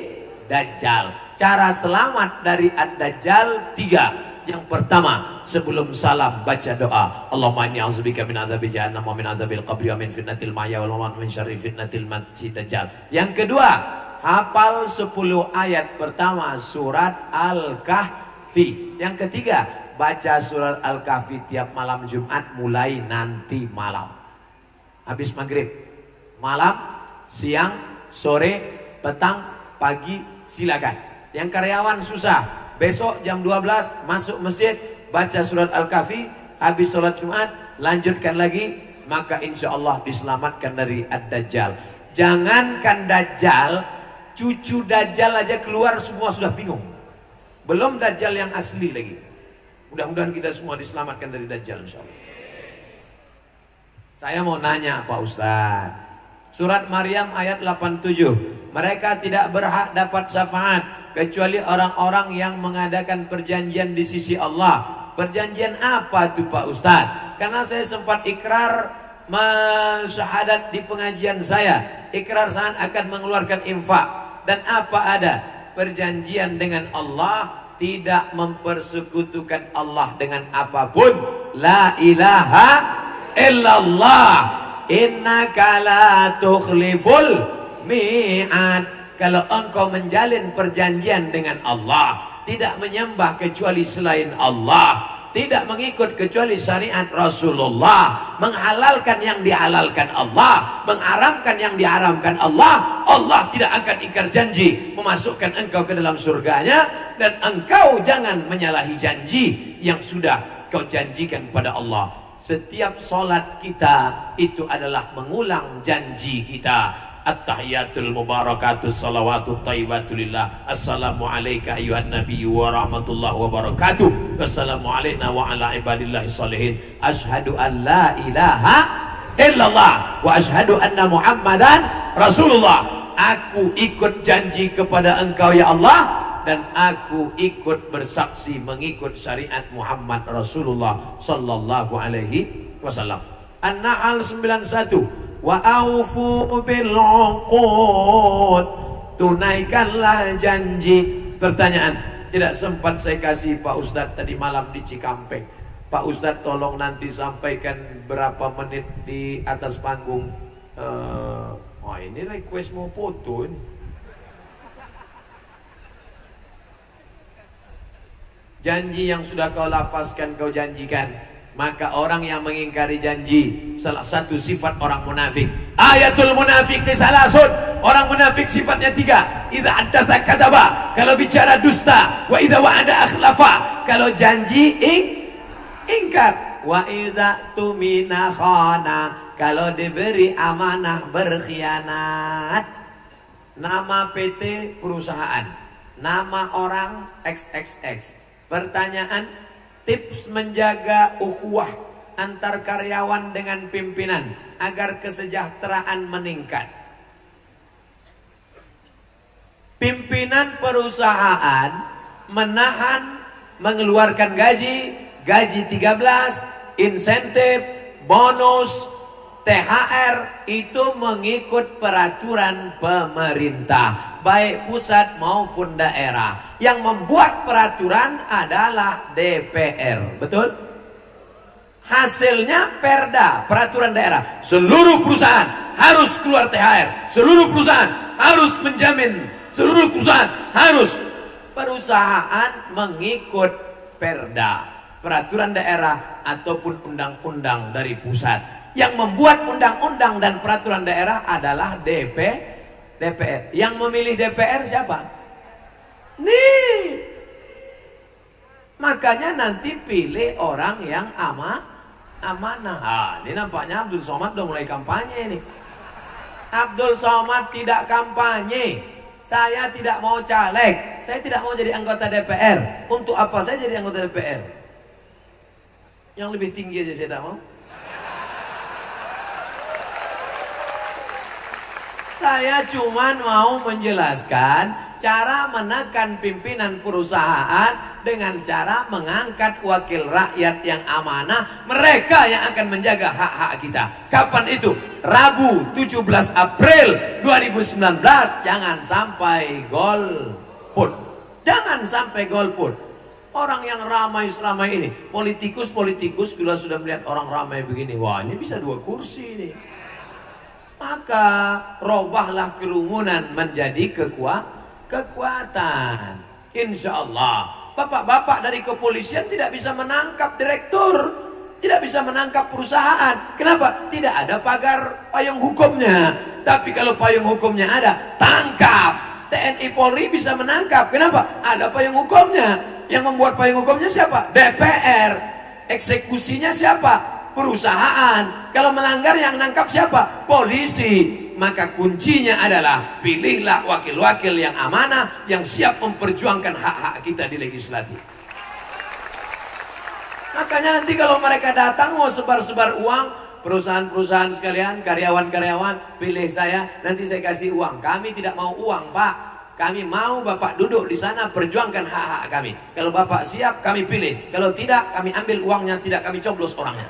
Dajjal. Cara selamat dari Ad-Dajjal 3. Yang pertama, sebelum salam baca doa, Allahumma inni a'udzubika min adzabi jahannam wa min adzabil qabri wa min fitnatil mahya wal mamat wa min syarri fitnatil masiihid dajjal. Yang kedua, hafal 10 ayat pertama surat Al-Kahfi. Yang ketiga, baca surat Al-Kahfi tiap malam Jumat mulai nanti malam. Habis maghrib, malam, siang, sore, petang, pagi, silakan. Yang karyawan susah, besok jam 12 masuk masjid, baca surat Al-Kahfi, habis sholat Jumat, lanjutkan lagi, maka insya Allah diselamatkan dari Ad-Dajjal. Jangankan Dajjal, cucu Dajjal aja keluar semua sudah bingung. Belum Dajjal yang asli lagi. Mudah-mudahan kita semua diselamatkan dari Dajjal insya Allah. Saya mau nanya Pak Ustadz, surat Maryam ayat 87, mereka tidak berhak dapat syafaat kecuali orang-orang yang mengadakan perjanjian di sisi Allah. Perjanjian apa tuh Pak Ustadz? Karena saya sempat ikrar syahadat di pengajian saya, ikrar saat akan mengeluarkan infak, dan apa ada perjanjian dengan Allah, tidak mempersekutukan Allah dengan apapun. La ilaha illallah, innaka la tukhliful mi'ad. Kalau engkau menjalin perjanjian dengan Allah, tidak menyembah kecuali selain Allah, tidak mengikut kecuali syariat Rasulullah, menghalalkan yang dihalalkan Allah, mengharamkan yang diharamkan Allah, Allah tidak akan ingkar janji memasukkan engkau ke dalam surganya, dan engkau jangan menyalahi janji yang sudah kau janjikan pada Allah. Setiap solat kita itu adalah mengulang janji kita. At-tahiyatul mubarakatus salawatut thayyibatulillah. Assalamu alayka ayyuhan nabiyyu wa rahmatullahi wa barakatuh. Wassalamu alayna wa ala ibadillahi salihin. Ashhadu an la ilaha illallah wa ashhadu anna muhammadan rasulullah. Aku ikut janji kepada engkau ya Allah, dan aku ikut bersaksi mengikut syariat Muhammad Rasulullah sallallahu alaihi wasallam. An-Nahl 91, wa aufu bil uqud, tunaikanlah janji. Pertanyaan, tidak sempat saya kasih Pak Ustadz tadi malam di Cikampek. Pak Ustadz tolong nanti sampaikan berapa menit di atas panggung. Ini request mau foto ini. Janji yang sudah kau lafazkan, kau janjikan. Maka orang yang mengingkari janji, salah satu sifat orang munafik. Ayatul munafik salasun. Orang munafik sifatnya 3. Idza haddatsa kadzaba, kalau bicara dusta. Wa idza wa'ada akhlafa, kalau janji ingkar. Wa idza tumina khana, kalau diberi amanah berkhianat. Nama PT perusahaan, nama orang XXX. Pertanyaan, tips menjaga ukhuwah antar karyawan dengan pimpinan agar kesejahteraan meningkat. Pimpinan perusahaan menahan mengeluarkan gaji 13, insentif, bonus, THR itu mengikut peraturan pemerintah, baik pusat maupun daerah. Yang membuat peraturan adalah DPR, betul? Hasilnya perda, peraturan daerah. Seluruh perusahaan harus keluar THR, seluruh perusahaan harus menjamin, seluruh perusahaan harus. Perusahaan mengikut perda, peraturan daerah ataupun undang-undang dari pusat. Yang membuat undang-undang dan peraturan daerah adalah DPR. Yang memilih DPR siapa? Nih. Makanya nanti pilih orang yang amanah. Ini nampaknya Abdul Somad udah mulai kampanye nih. Abdul Somad tidak kampanye. Saya tidak mau caleg. Saya tidak mau jadi anggota DPR. Untuk apa saya jadi anggota DPR? Yang lebih tinggi aja saya tak mau. Saya cuma mau menjelaskan cara menekan pimpinan perusahaan dengan cara mengangkat wakil rakyat yang amanah. Mereka yang akan menjaga hak-hak kita. Kapan itu? Rabu 17 April 2019. Jangan sampai golput. Jangan sampai golput. Orang yang ramai selama ini, politikus sudah melihat orang ramai begini. Wah, ini bisa 2 kursi nih. Maka robahlah kerumunan menjadi kekuatan. Insya Allah bapak-bapak dari kepolisian tidak bisa menangkap direktur, tidak bisa menangkap perusahaan. Kenapa? Tidak ada pagar payung hukumnya. Tapi kalau payung hukumnya ada, tangkap. TNI Polri bisa menangkap. Kenapa? Ada payung hukumnya. Yang membuat payung hukumnya siapa? DPR. Eksekusinya siapa? Perusahaan. Kalau melanggar yang nangkap siapa? Polisi. Maka kuncinya adalah pilihlah wakil-wakil yang amanah, yang siap memperjuangkan hak-hak kita di legislatif. Makanya nanti kalau mereka datang mau sebar-sebar uang, perusahaan-perusahaan sekalian, karyawan-karyawan, pilih saya, nanti saya kasih uang. Kami tidak mau uang, Pak. Kami mau Bapak duduk di sana perjuangkan hak-hak kami. Kalau Bapak siap, kami pilih. Kalau tidak, kami ambil uangnya, tidak kami coblos orangnya.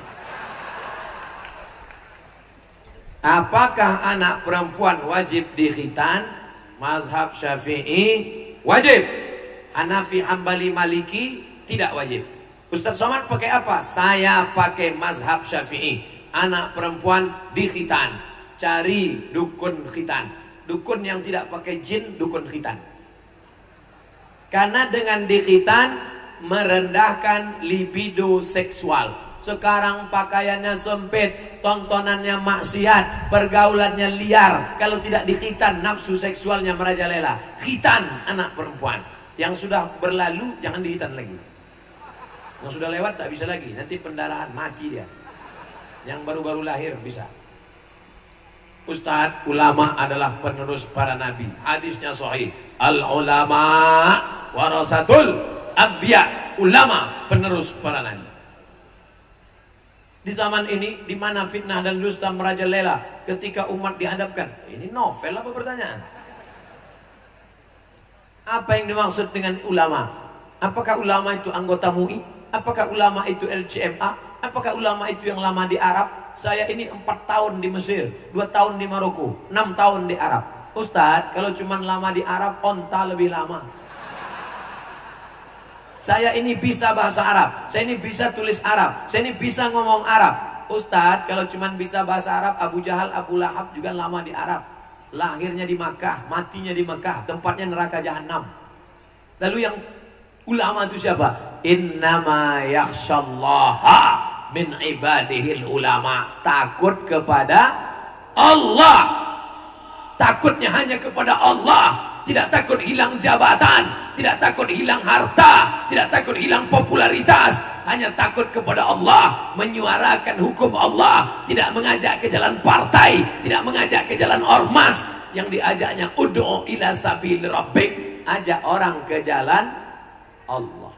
Apakah anak perempuan wajib dikhitan? Mazhab Syafi'i wajib. Hanafi, Hambali, Maliki tidak wajib. Ustaz Somad pakai apa? Saya pakai mazhab Syafi'i. Anak perempuan dikhitan. Cari dukun khitan. Dukun yang tidak pakai jin, dukun khitan. Karena dengan dikhitan merendahkan libido seksual. Sekarang pakaiannya sempit, tontonannya maksiat, pergaulannya liar. Kalau tidak dikhitan, nafsu seksualnya merajalela. Khitan anak perempuan. Yang sudah berlalu jangan dikhitan lagi. Yang sudah lewat tak bisa lagi. Nanti pendarahan mati dia. Yang baru-baru lahir bisa. Ustadz, ulama adalah penerus para nabi. Hadisnya sahih. Al ulama warasatul anbiya. Ulama penerus para nabi. Di zaman ini, di mana fitnah dan dusta merajalela, ketika umat dihadapkan, ini novel apa pertanyaan? Apa yang dimaksud dengan ulama? Apakah ulama itu anggota MUI? Apakah ulama itu LCMA? Apakah ulama itu yang lama di Arab? Saya ini 4 tahun di Mesir, 2 tahun di Maroko, 6 tahun di Arab. Ustadz, kalau cuma lama di Arab, onta lebih lama. Saya ini bisa bahasa Arab, saya ini bisa tulis Arab, saya ini bisa ngomong Arab. Ustadz, kalau cuma bisa bahasa Arab, Abu Jahal, Abu Lahab juga lama di Arab. Lahirnya di Makkah, matinya di Makkah, tempatnya neraka jahanam. Lalu yang ulama itu siapa? Innama yakhshallaha min ibadihil ulama. Takut kepada Allah. Takutnya hanya kepada Allah. Tidak takut hilang jabatan, tidak takut hilang harta, tidak takut hilang popularitas, hanya takut kepada Allah, menyuarakan hukum Allah, tidak mengajak ke jalan partai, tidak mengajak ke jalan ormas, yang diajaknya ud'u ila sabil rabbik, ajak orang ke jalan Allah.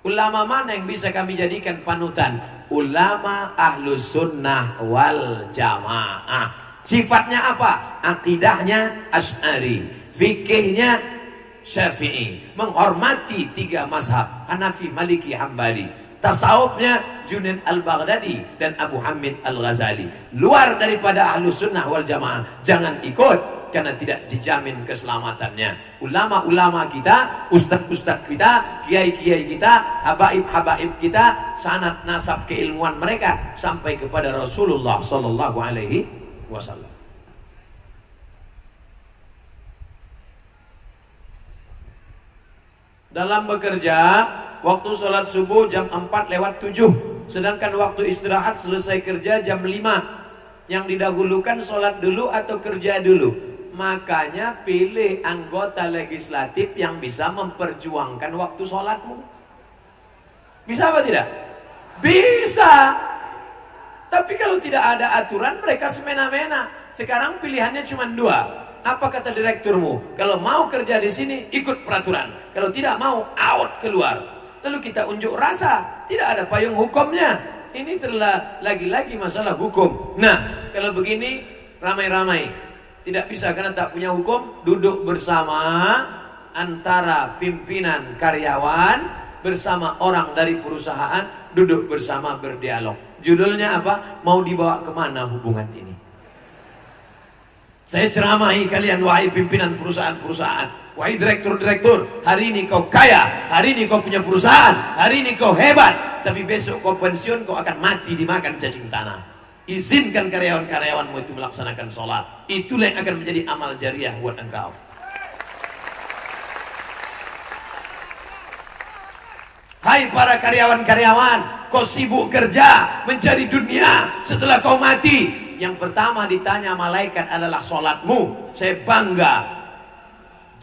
Ulama mana yang bisa kami jadikan panutan? Ulama ahlus sunnah wal jamaah. Sifatnya apa? Akidahnya Asy'ari, fikihnya Syafi'i, menghormati 3 mazhab, Hanafi, Maliki, Hambali. Tasawufnya Junaid al-Baghdadi dan Abu Hamid al-Ghazali. Luar daripada ahlus sunnah wal jamaah jangan ikut, karena tidak dijamin keselamatannya. Ulama-ulama kita, ustadz-ustadz kita, kiai-kiai kita, habaib-habaib kita, sanad nasab keilmuan mereka sampai kepada Rasulullah sallallahu alaihi wasallam. Dalam bekerja, waktu sholat subuh jam 4:07, sedangkan waktu istirahat selesai kerja jam 5. Yang didahulukan sholat dulu atau kerja dulu? Makanya pilih anggota legislatif yang bisa memperjuangkan waktu sholatmu. Bisa apa tidak? Bisa. Tapi kalau tidak ada aturan, mereka semena-mena. Sekarang pilihannya cuma 2. Apa kata direkturmu? Kalau mau kerja di sini, ikut peraturan. Kalau tidak mau, out, keluar. Lalu kita unjuk rasa. Tidak ada payung hukumnya. Ini telah lagi-lagi masalah hukum. Nah, kalau begini, ramai-ramai. Tidak bisa karena tak punya hukum. Duduk bersama antara pimpinan karyawan bersama orang dari perusahaan, duduk bersama berdialog. Judulnya apa? Mau dibawa kemana hubungan ini? Saya ceramahi kalian, wahai pimpinan perusahaan-perusahaan, wahai direktur-direktur, hari ini kau kaya, hari ini kau punya perusahaan, hari ini kau hebat, tapi besok kau pensiun, kau akan mati dimakan cacing tanah. Izinkan karyawan-karyawanmu itu melaksanakan sholat. Itulah yang akan menjadi amal jariah buat engkau. Hai para karyawan-karyawan, kau sibuk kerja mencari dunia. Setelah kau mati, yang pertama ditanya malaikat adalah sholatmu. Saya bangga,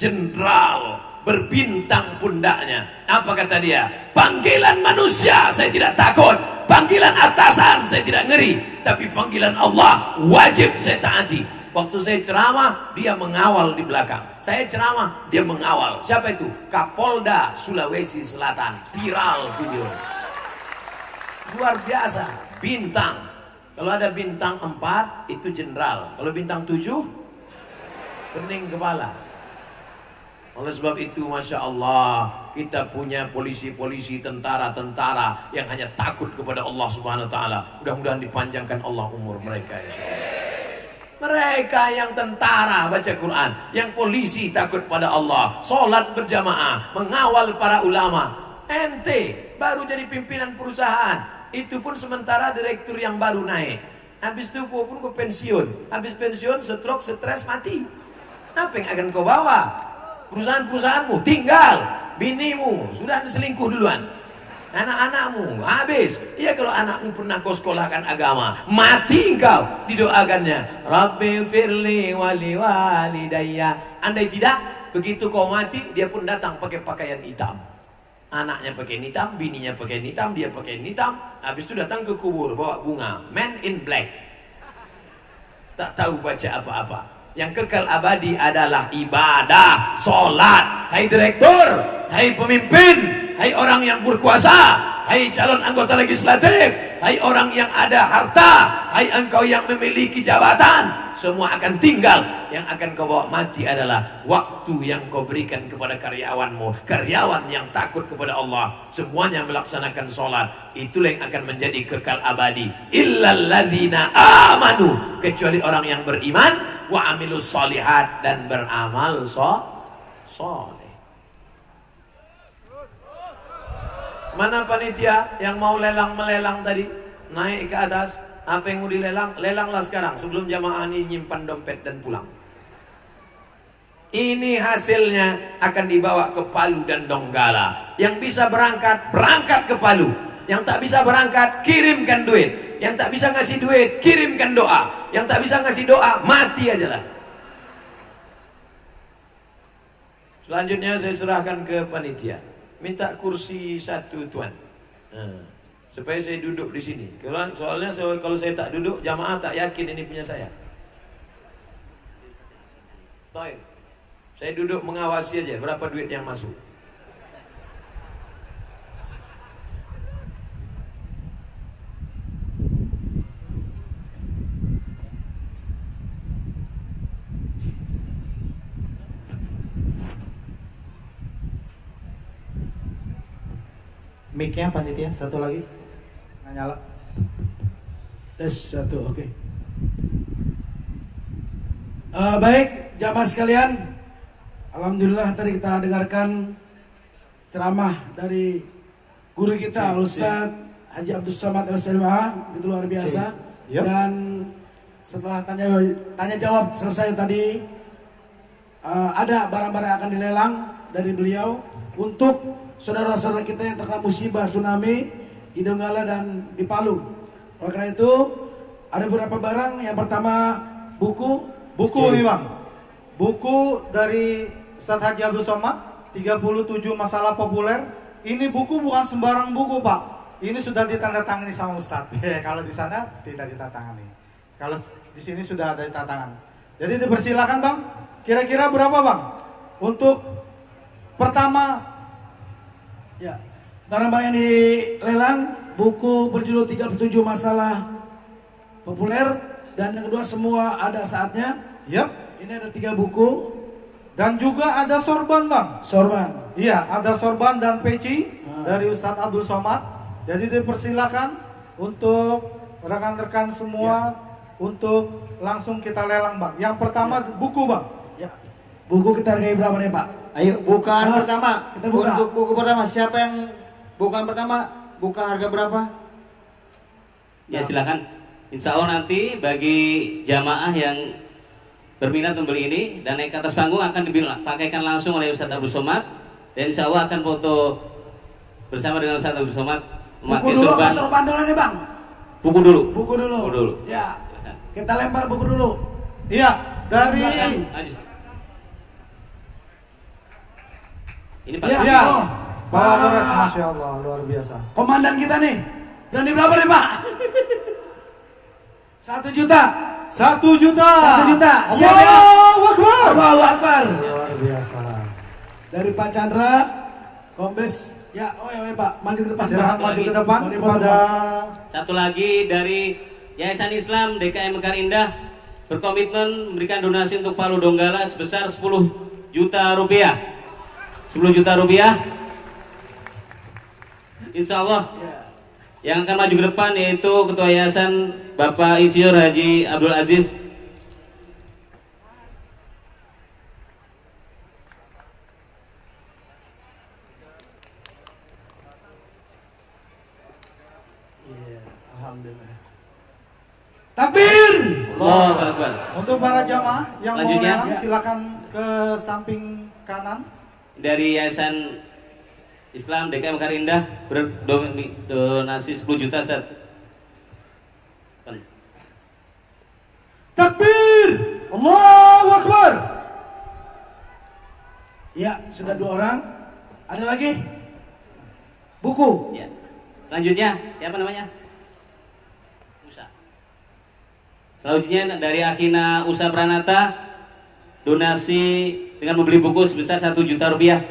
jenderal berbintang pundaknya. Apa kata dia? Panggilan manusia saya tidak takut, panggilan atasan saya tidak ngeri, tapi panggilan Allah wajib saya taati. Waktu saya ceramah, dia mengawal di belakang. Saya ceramah, dia mengawal. Siapa itu? Kapolda Sulawesi Selatan. Viral video. Luar biasa. Bintang. Kalau ada bintang 4, itu jenderal. Kalau bintang 7, pening kepala. Oleh sebab itu, Masya Allah, kita punya polisi-polisi, tentara-tentara yang hanya takut kepada Allah Subhanahu Wa Taala. Mudah-mudahan dipanjangkan Allah umur mereka. Mereka yang tentara baca Quran, yang polisi takut pada Allah, sholat berjamaah, mengawal para ulama. Ente baru jadi pimpinan perusahaan, itu pun sementara direktur yang baru naik. Habis itu pun ke pensiun, habis pensiun stroke, stres, mati. Apa yang akan kau bawa? Perusahaan-perusahaanmu tinggal, binimu sudah diselingkuh duluan, anak-anakmu habis. Iya, kalau anakmu pernah kau sekolahkan agama, mati engkau didoakannya, Rabbi firli wali walidayya. Andai tidak, begitu kau mati, dia pun datang pakai pakaian hitam. Anaknya pakai hitam, bininya pakai hitam, dia pakai hitam. Habis itu datang ke kubur bawa bunga, man in black. Tak tahu baca apa-apa. Yang kekal abadi adalah ibadah, sholat. Hai direktur, hai pemimpin, hai orang yang berkuasa, hai calon anggota legislatif, hai orang yang ada harta, hai engkau yang memiliki jabatan, semua akan tinggal. Yang akan kau bawa mati adalah waktu yang kau berikan kepada karyawanmu. Karyawan yang takut kepada Allah, semuanya melaksanakan sholat. Itulah yang akan menjadi kekal abadi. Illalladzina amanu, kecuali orang yang beriman, wa amilus sholihat, dan beramal soleh. Mana panitia yang mau lelang-melelang tadi? Naik ke atas. Apa yang mau dilelang? Lelanglah sekarang sebelum jamaah ini nyimpan dompet dan pulang. Ini hasilnya akan dibawa ke Palu dan Donggala. Yang bisa berangkat, berangkat ke Palu. Yang tak bisa berangkat, kirimkan duit. Yang tak bisa ngasih duit, kirimkan doa. Yang tak bisa ngasih doa, mati aja lah. Selanjutnya saya serahkan ke panitia. Minta kursi 1, Tuan. Supaya saya duduk di sini. Soalnya kalau saya tak duduk, jamaah tak yakin ini punya saya. Baik. Saya duduk mengawasi aja berapa duit yang masuk. Mic-nya panitia, satu lagi. Nggak nyala. Tes 1, oke. Baik, jamaah sekalian. Alhamdulillah tadi kita dengarkan ceramah dari guru kita, Ustaz Haji Abdus Somad LSMA, itu luar biasa. Yep. Dan setelah tanya jawab selesai tadi, ada barang-barang yang akan dilelang dari beliau untuk saudara-saudara kita yang terkena musibah tsunami di Donggala dan di Palu. Oleh karena itu, ada beberapa barang. Yang pertama, buku nih Bang. Buku dari Ustaz Haji Abdul Somad, 37 masalah populer. Ini buku bukan sembarang buku, Pak. Ini sudah ditandatangani sama Ustaz. Kalau di sana tidak ditandatangani. Kalau di sini sudah ada ditandatangani. Jadi dipersilakan, Bang. Kira-kira berapa, Bang? Untuk pertama, ya, barang-barang yang dilelang, buku berjudul 37 masalah populer, dan yang kedua semua ada saatnya. Yap. Ini ada 3 buku. Dan juga ada sorban bang. Sorban. Iya, ada sorban dan peci dari Ustadz Abdul Somad. Jadi dipersilakan untuk rekan-rekan semua untuk langsung kita lelang bang. Yang pertama buku bang. Ya. Buku kita hargai berapa nih Pak? Ayo bukaan pertama. Kita buka. Untuk buku pertama, siapa yang bukaan pertama? Buka harga berapa? Ya silakan. Insya Allah nanti bagi jamaah yang berminat membeli ini dan naik ke atas panggung akan dipakaikan langsung oleh Ustadz Abdul Somad, dan insya Allah akan foto bersama dengan Ustadz Abdul Somad Buku memakai dulu sorban. apa sorban dulu nih Bang? Buku dulu. Buku dulu. Buku dulu. Ya. Silakan. Kita lempar buku dulu. Iya, dari Maju. Ini Pak. Ya. Iya. Oh. Pak Boret, Ah. Masya Allah, luar biasa. Komandan kita nih. Berani berapa nih Pak? 1 juta. 1 juta. 1 juta. Siap ya? Allahu Akbar. Allahu Akbar. Luar biasa. Dari Pak Chandra, Kombes. Ya, oh ya Pak, maju ke depan. Silahkan Pak. maju ke depan Mau dipotong, pada Pak. Satu lagi dari Yayasan Islam DKM Mekar Indah berkomitmen memberikan donasi untuk Palu Donggala sebesar 10 juta rupiah. 10 juta rupiah. Insya Allah yang akan maju ke depan yaitu Ketua Yayasan Bapak Insinyur Haji Abdul Aziz. Alhamdulillah. Takbir. Allahu Akbar. untuk para jamaah yang mau Selanjutnya. lelang silakan ke samping kanan. Dari Yayasan Islam DKM Mekar Indah berdonasi 10 juta Ustaz. Takbir. Allahu Akbar. Ya, sudah 2 orang. Ada lagi? Buku. Ya. Selanjutnya siapa namanya? Usa. Selanjutnya dari Akina Usa Pranata donasi dengan membeli buku sebesar 1 juta rupiah.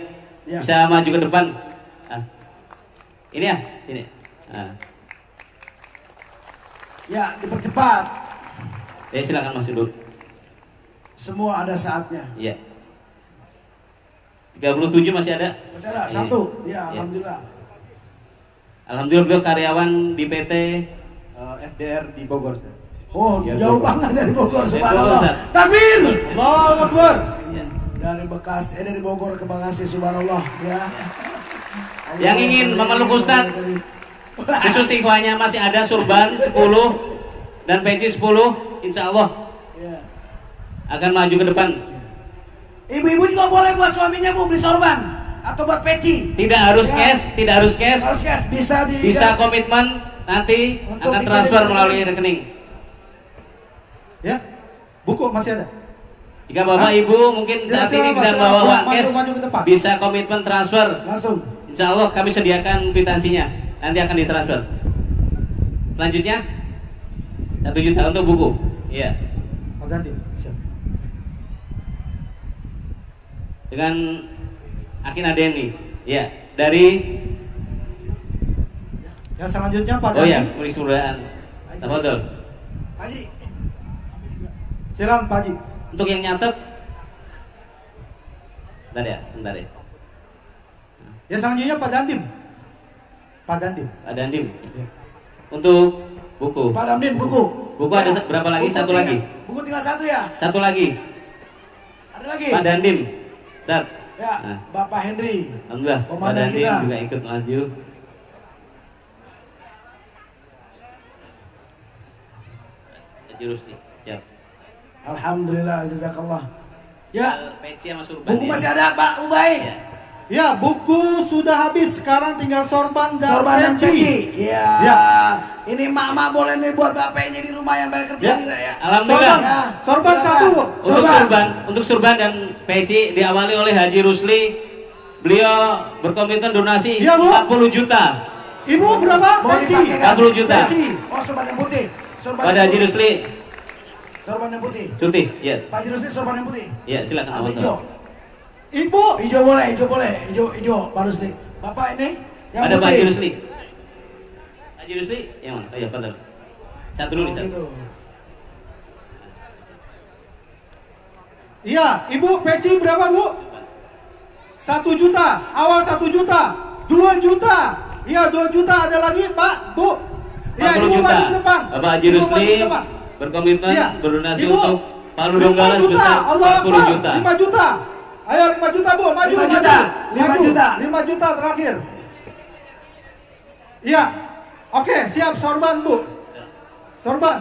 Ya. Bisa maju ke depan. Ah. Ini ya, ini. Ah. Ya, dipercepat. Ya silakan masuk dulu. Semua ada saatnya. Iya. 37 masih ada? Masih ada Ini. 1. Ya, Ya. alhamdulillah. Alhamdulillah beliau karyawan di PT FDR di Bogor. Oh, Ya, jauh Bogor. banget dari Bogor, Dari subhanallah. Bogor, Ustaz. Takbir. Allahu Akbar. Ya. Dari Bekasi, dari Bogor ke Bekasi, subhanallah. Ya. Yang ingin memeluk Ustaz, khusus ikhwanya masih ada surban 10 dan peci 10, insya Allah Ya. akan maju ke depan. Ibu-ibu juga boleh buat suaminya Bu beli sorban atau buat peci. Tidak harus Ya. cash, tidak harus cash, Harus cash, bisa di bisa komitmen nanti Untuk akan dikirim transfer ke melalui rekening. rekening. Ya. Buku masih ada. Jika Bapak Hah? Ibu mungkin saat Silakan, ini Pak, tidak silakan, bawa uang maju, cash, maju ke depan. bisa komitmen transfer. langsung. Insya Allah kami sediakan kwitansinya, nanti akan ditransfer. Selanjutnya 1 juta untuk buku. Iya. Oh, ganti. Siap. Dengan Akin Adeni. Ya, dari Yang selanjutnya Pak oh ya, Dani. Murid Suraan. Tafadhol. Haji. Silakan Pak Haji. Untuk yang nyatet bentar ya. Yang selanjutnya Pak Dandim. Pak Dandim. Ada Andim. Ya. Untuk buku. Pak Damdin buku. Buku ada berapa lagi? Buku Satu tinggal- lagi. Buku tinggal 1 ya. Satu lagi. Ada lagi. Pak Dandim. Ustaz. Ya, Nah. Bapak Henry. Alhamdulillah, Pak Komandan Dandim kita. juga ikut maju. Jurus nih, siap. Alhamdulillah, jazakallah. Ya, Peci sama surban. buku ya. masih ada Pak Ubay. Ya. Ya, buku sudah habis. Sekarang tinggal sorban dan Sorban dan peci. Iya. Ya. Ini mak-mak boleh nih buat bapaknya di rumah yang banyak kerja Ya. tidak ya. Alhamdulillah. Sorban. Ya, Sorban silakan. satu, Bu. Untuk surban dan peci diawali oleh Haji Rusli. Beliau berkomitmen donasi Iya, Bu. 40 juta Ibu berapa? Mau Peci. dipakai kan? 40 juta. Peci. Oh, sorban yang putih. Sorban pada yang Haji putih. Rusli. Sorban yang putih. Cuti, ya. Pak Haji Rusli sorban yang putih. Ya, silakan Apa awal. hijau? Ibu. Hijau boleh, hijau boleh. Hijau Pak Rusli. Bapak ini yang Ada Pak Haji putih. Rusli. Haji Rusli, yang mana? Oh ya, benar. Satu dulu nih, Oh, satu. gitu. Iya, Ibu peci berapa Bu? 1 juta, awal 1 juta, 2 juta. Iya 2 juta, ada lagi Pak, Bu. Iya 40 Ibu juta. maju ke depan. Bapak Haji Ibu Rusli maju ke depan. berkomitmen Iya. berdonasi Ibu, untuk Palu 5 Donggala juta, sebesar Allah 40 Akbar, juta. 5 juta. Ayo 5 juta Bu, maju 5 maju. juta, 5 Maju. juta. 5 juta terakhir. Iya. Oke, siap sorban Bu. Sorban.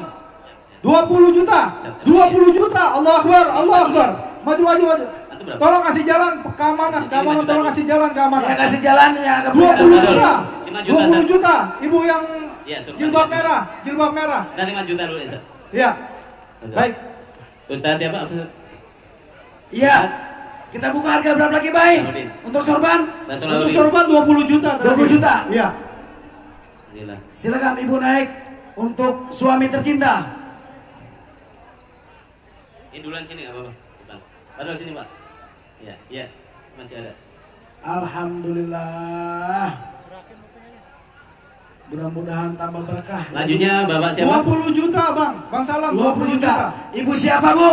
20 juta. 20 juta. Allah Akbar, Allah Akbar. Maju maju maju. Tolong kasih jalan keamanan, keamanan tolong kasih jalan keamanan. Yang kasih jalan yang akan 20 juta. 5 juta, 20 juta. Ibu yang Iya, sorban. jilbab merah, jilbab merah. Dan 5 juta dulu Ustaz. Iya. Baik. Ustaz siapa? Ustaz? Iya. Kita buka harga berapa lagi, Bay? Salahuddin. Untuk sorban? Dan Untuk Salahuddin. sorban 20 juta. 20 juta. Iya. Inilah. Silakan Ibu naik untuk suami tercinta. Ini duluan sini enggak apa-apa. Bukan. Taruh sini, Pak. Iya, iya. Masih ada. Alhamdulillah. Mudah-mudahan tambah berkah. Lanjutnya Bapak siapa? 20 juta, Bang. Bang Salam 20 juta. Ibu siapa, Bu?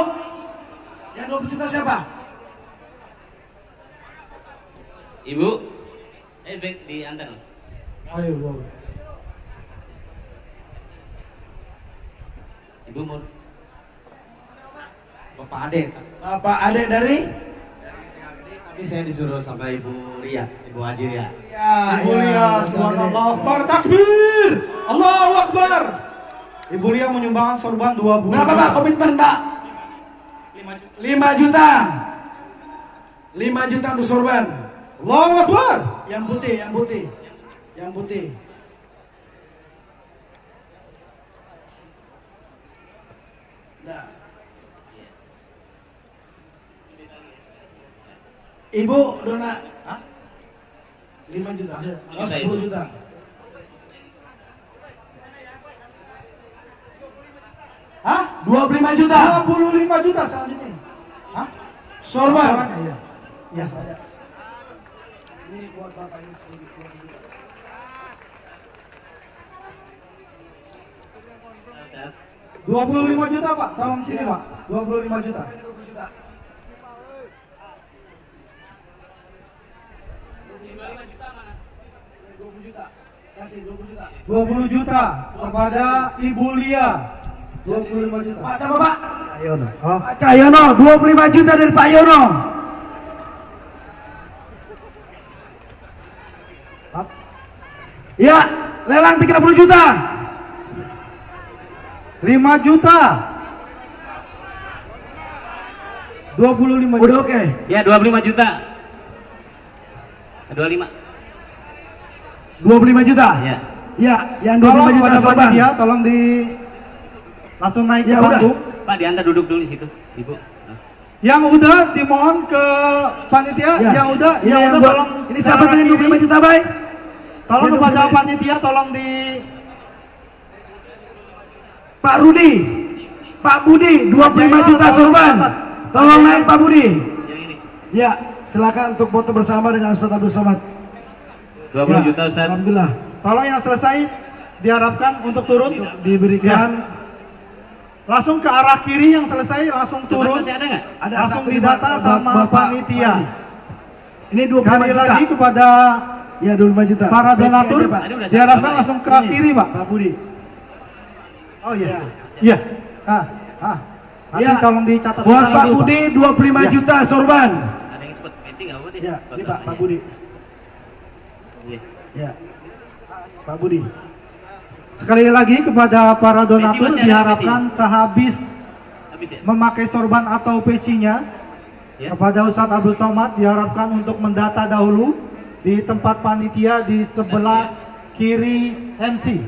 Yang 20 juta siapa? Ibu. Baik diantar. Ayo, Bu. Ibu mau Bapak Ade. Bapak Ade dari? Tadi saya disuruh sama Ibu Ria, Ibu Haji Ria. Ya, Ibu Lia, subhanallah akbar, takbir. Allahu akbar. Ibu Lia menyumbangkan sorban 20. Berapa, Pak? Komitmen, Pak? 5 juta. 5 juta untuk sorban. Allahu akbar. Yang putih, yang putih. Yang putih. Nah. Ibu dona 5 juta. Oh, 10 juta. Hah? 25 juta. 25 juta selanjutnya. Hah? Sorban. Iya. Iya. Ini buat Bapak ini 10 juta. 25 juta, Pak. Tolong sini, Pak. 25 juta. 20 juta. 20 juta. Kasih 20 juta. 20 juta kepada Ibu Lia. 25 juta. Pak siapa, Pak? Ayono. Oh. Pak Cahyono, 25 juta dari Pak Yono. Ya, lelang 30 juta. 5 juta. 25 juta. Udah oke. Ya 25 juta. 25. 25 juta. Ya. Ya, yang Tolong 25 juta kepada sorban. panitia, tolong di langsung naik ke Ya, udah. panggung. Pak diantar duduk dulu di situ, Ibu. Yang udah dimohon ke panitia, Ya. yang udah, Ini yang yang udah buat- tolong. Ini siapa daerah yang kiri. 25 juta, Bay? Tolong Yang kepada 25. panitia, tolong di Pak Rudi. Pak Budi, 25 juta sorban. Tolong naik Pak Budi. Yang ini. Ya, silakan untuk foto bersama dengan Ustaz Abdul Somad. 20 Ya, juta Ustaz. Alhamdulillah. tolong yang selesai diharapkan untuk turun. Diberikan Langsung ke arah kiri yang selesai langsung Coba turun. masih ada nggak? ada Langsung satu didata buat sama Bapak panitia. Adi. Ini 25 Sekali juta. lagi kepada Ya 25 juta. para Peci donatur aja, Pak. Tadi udah diharapkan sama, langsung ke Ini, kiri, Pak. Pak Budi. Oh iya. Iya. Nanti Ya. tolong dicatat di Buat sana Pak dulu, Budi 25 Ya. juta sorban. Ada yang cepet matching nggak apa deh? Ya, ini Foto. Pak Budi. Iya. Ya. Pak Budi. Sekali lagi kepada para donatur masih ada, diharapkan sehabis Habis ya? memakai sorban atau pecinya Ya. kepada Ustadz Abdul Somad diharapkan untuk mendata dahulu di tempat panitia di sebelah kiri MC.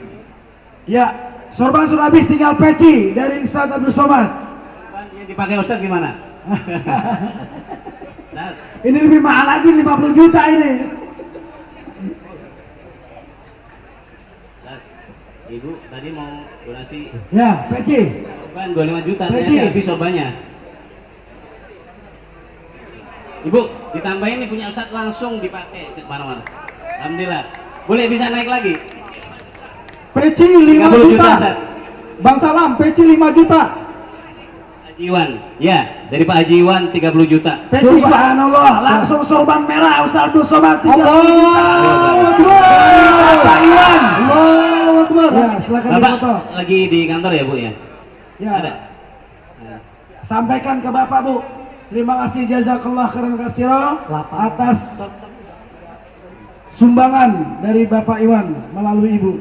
Ya, sorban sudah habis, tinggal peci dari Ustaz Abdul Somad. Yang dipakai Ustaz gimana? Ustaz, Ini lebih mahal lagi, 50 juta ini. Ustaz, Ibu tadi mau donasi Ya, peci. sorban 25 juta, Peci. ternyata habis sorbannya. Ibu, ditambahin nih punya Ustaz langsung dipakai ke mana-mana. Alhamdulillah. Boleh bisa naik lagi? Peci 5 30 juta. Ustaz. Bang Salam, peci 5 juta. Haji Iwan, ya. dari Pak Haji Iwan 30 juta. Subhanallah, langsung sorban merah Ustaz Abdul Somad 30 juta. Allahu Akbar. Pak Iwan. Allahu Akbar. Ya, silakan Bapak difoto. lagi di kantor ya Bu ya? Ya. Ada. Sampaikan ke Bapak Bu. Terima kasih jazakallah khairan katsira atas sumbangan dari Bapak Iwan melalui Ibu.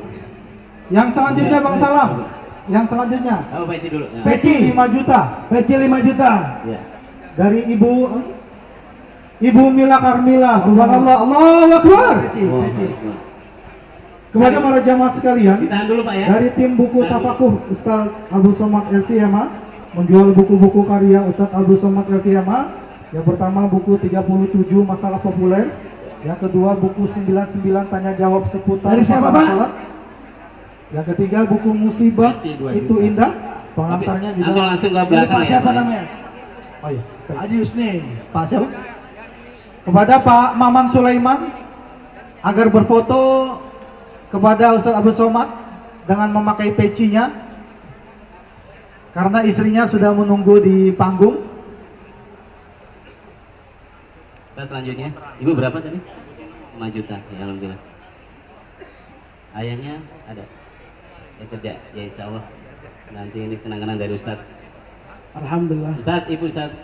Yang selanjutnya Bang Salam. Yang selanjutnya Oh, Pak Haji dulu. Ya. peci 5 juta PC 5 juta. Ya. dari Ibu Mila Karmila. Subhanallah. Allahu Akbar. PC. Kepada para jamaah sekalian, Ditahan dulu Pak ya. dari tim buku Tafakuh Ustaz Abdul Somad LCMA menjual buku-buku karya Ustaz Abdul Somad LCMA. Yang pertama buku 37 masalah populer, yang kedua buku 99 tanya jawab seputar Dari siapa, masalah Pak? salat. Yang ketiga buku musibah itu indah, pengantarnya Antum juga langsung ke Dari belakang Pak ya. siapa Pak, ya. namanya? oh iya, Adi Husni. Pak siapa? Kepada Pak Maman Sulaiman agar berfoto kepada Ustaz Abdul Somad dengan memakai pecinya karena istrinya sudah menunggu di panggung. Kita selanjutnya, Ibu berapa tadi? 5 juta, ya alhamdulillah. Ayahnya ada, ya kerja, ya insya Allah. Nanti ini kenang-kenang dari Ustadz. Alhamdulillah. Ustadz, Ibu Ustadz.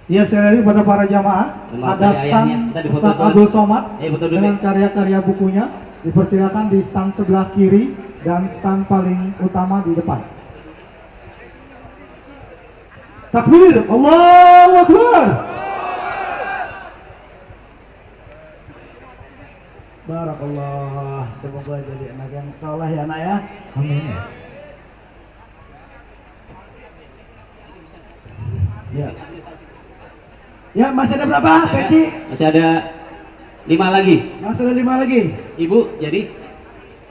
Ya, sekali pada para jamaah Maaf, ada dari stand ayahnya. Tadi foto Ustaz soal. Abdul Somad Foto dulu dengan deh. karya-karya bukunya. Dipersilakan di stand sebelah kiri dan stand paling utama di depan. Takbir, Allahu Akbar. Barakallah. Semoga jadi anak yang soleh ya anak ya. Amin. Ya. Ya, masih ada berapa peci? Masih ada 5 lagi. Masih ada 5 lagi. Ibu, jadi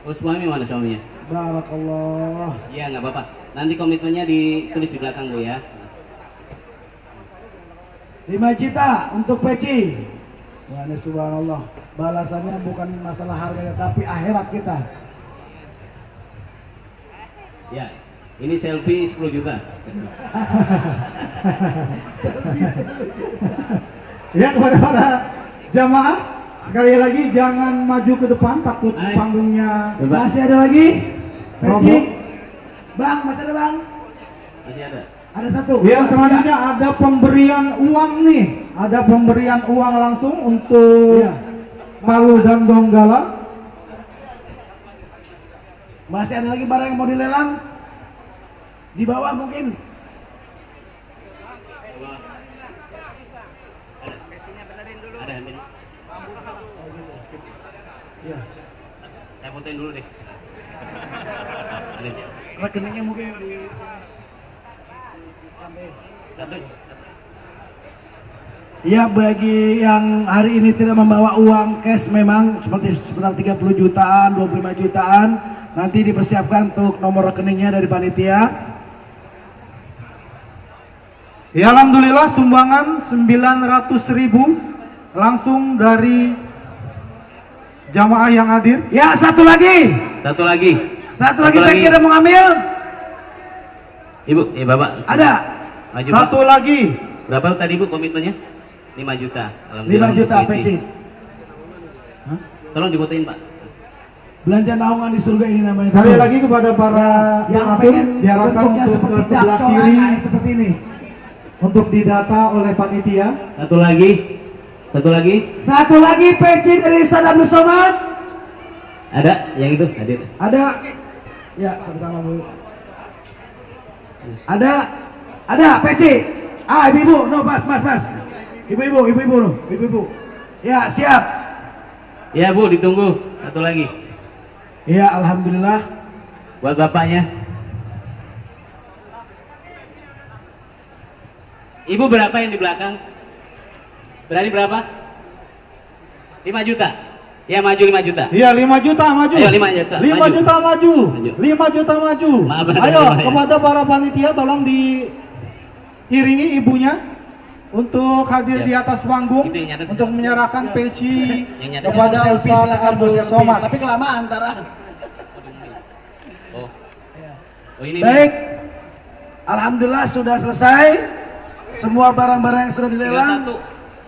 suami mana suaminya? Barakallah. Iya nggak apa-apa. Nanti komitmennya ditulis di belakang Bu ya. 5 juta untuk peci. Ya, ini subhanallah. Balasannya bukan masalah harganya tapi akhirat kita. Ya, ini selfie 10 juta. Ya, kepada para jamaah sekali lagi jangan maju ke depan takut Ayo. panggungnya Masih ada lagi? Peci. Robo. Bang, masih ada Bang? Masih ada. Ada satu. Yang selanjutnya ada pemberian uang nih. Ada pemberian uang langsung untuk Iya. Palu dan Donggala. Masih ada lagi barang yang mau dilelang? Di bawah mungkin. Ada ambil. Ya. Saya fotoin dulu deh. Ini. Rekeningnya mungkin di Satu. Ya, bagi yang hari ini tidak membawa uang cash memang seperti sekitar 30 jutaan, 25 jutaan nanti dipersiapkan untuk nomor rekeningnya dari panitia. Ya, alhamdulillah sumbangan 900.000 langsung dari jamaah yang hadir. Ya, satu lagi. Satu lagi. Satu lagi peci ada mau ngambil? Ibu, Bapak. Ada. Maju, Satu Pak. lagi. Berapa tadi Bu komitmennya? 5 juta. 5 juta peci. Tolong difotoin Pak. Belanja naungan di surga ini namanya. Sekali lagi kepada para yang donatur pengen diharapkan bentuknya untuk seperti ke sebelah dakcoran, kiri nah, seperti ini. untuk didata oleh panitia. Satu lagi. Satu lagi. Satu lagi peci dari Ustaz Abdul Somad. Ada yang itu hadir. Ada. Ya, sama-sama Bu. Ada peci. Ah, ibu-ibu, no, mas. Ibu-ibu, no, ibu-ibu. Ya, siap. Ya Bu, ditunggu. Satu lagi. Ya, alhamdulillah. Buat bapaknya. Ibu berapa yang di belakang? Berani berapa? 5 juta. Ya maju 5 juta. Iya, 5 juta maju. Ayo 5 juta. 5 maju. juta maju. Maju. 5 juta maju. Maaf, Ayo ada ya. kepada para panitia tolong diiringi ibunya untuk hadir Ya. di atas panggung Itu yang nyatet. untuk menyerahkan peci Yang nyatet. kepada selfie Ustaz silakan Abdul selfie. Somad. Tapi kelamaan antara. Oh. Oh ini. Baik. Alhamdulillah sudah selesai. Semua barang-barang yang sudah dilelang.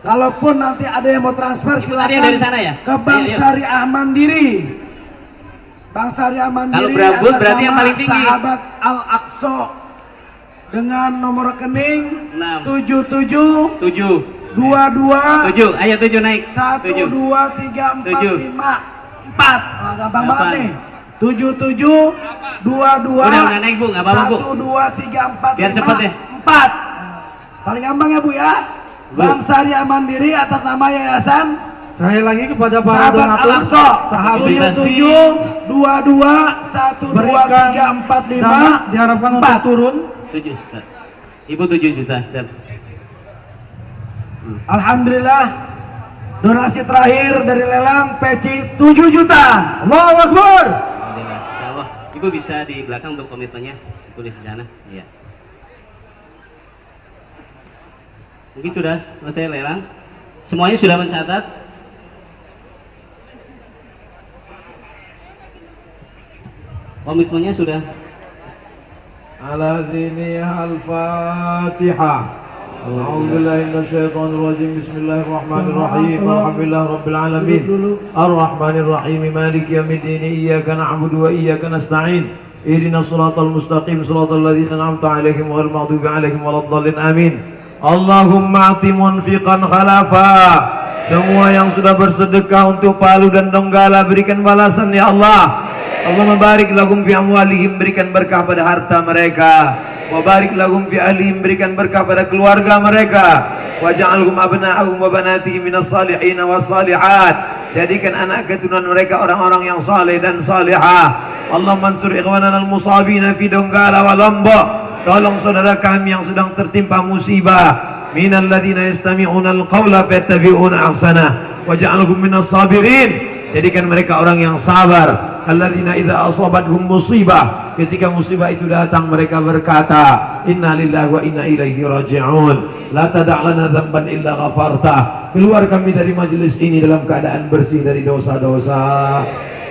Kalaupun nanti ada yang mau transfer silakan dari sana ya? Ke Bank Syariah Mandiri. Bank Syariah Mandiri. Kalau berabut berarti yang paling tinggi. Sahabat Al-Aqsa dengan nomor rekening 77 22 7. Ayo 7 naik. 1 2 3 4 5 4. Gampang banget nih. 77 22 Udah naik Bu, enggak apa-apa Bu. 1 2 3 4 Biar 5 cepet ya. 4. Paling gampang ya Bu ya. Bank Syariah Mandiri atas nama Yayasan Saya lagi kepada para Sahabat donatur, Al-Aqsa. sahabat 77 22 1 2 berikan 3 4 dana 5 diharapkan untuk 4. turun. 7 juta. Ibu 7 juta. Alhamdulillah donasi terakhir dari lelang peci 7 juta. Allahu Akbar. Alhamdulillah. Insyaallah. Ibu bisa di belakang untuk komitmennya tulis di sana. Iya. Mungkin sudah selesai lelang. Semuanya sudah mencatat. Komitmennya sudah. Ala zini al-Fatihah. A'udzubillahi minasyaitonir rajim. Bismillahirrahmanirrahim. Alhamdulillahi rabbil alamin. Arrahmanir rahim. Maliki yaumiddin. Iyyaka na'budu wa iyyaka nasta'in. Ihdinas shiratal mustaqim. Shiratal ladzina an'amta 'alaihim ghairil maghdubi 'alaihim waladdallin. Amin. Allahumma ati munfiqan khalafa. Semua yang sudah bersedekah untuk Palu dan Donggala berikan balasan ya Allah. Allahumma barik lahum fi amwalihim, berikan berkah pada harta mereka. Wa barik lahum fi ahlihim, berikan berkah pada keluarga mereka. Waj'alhum abna'ahum wa banatihim minas salihin was salihat. Jadikan anak keturunan mereka orang-orang yang saleh dan salihah. Allahumma ansur ikhwanana al-musabina fi Donggala wa Lombok. Tolong saudara kami yang sedang tertimpa musibah. Minal ladzina yastami'una al-qawla fayattabi'una ahsana. Waj'alhum minas sabirin. Jadikan mereka orang yang sabar. Alladzina idza asabathum musibah, ketika musibah itu datang mereka berkata, inna lillahi wa inna ilaihi raji'un. La tada' lana dzamban illa ghafartah. Keluar kami dari majelis ini dalam keadaan bersih dari dosa-dosa.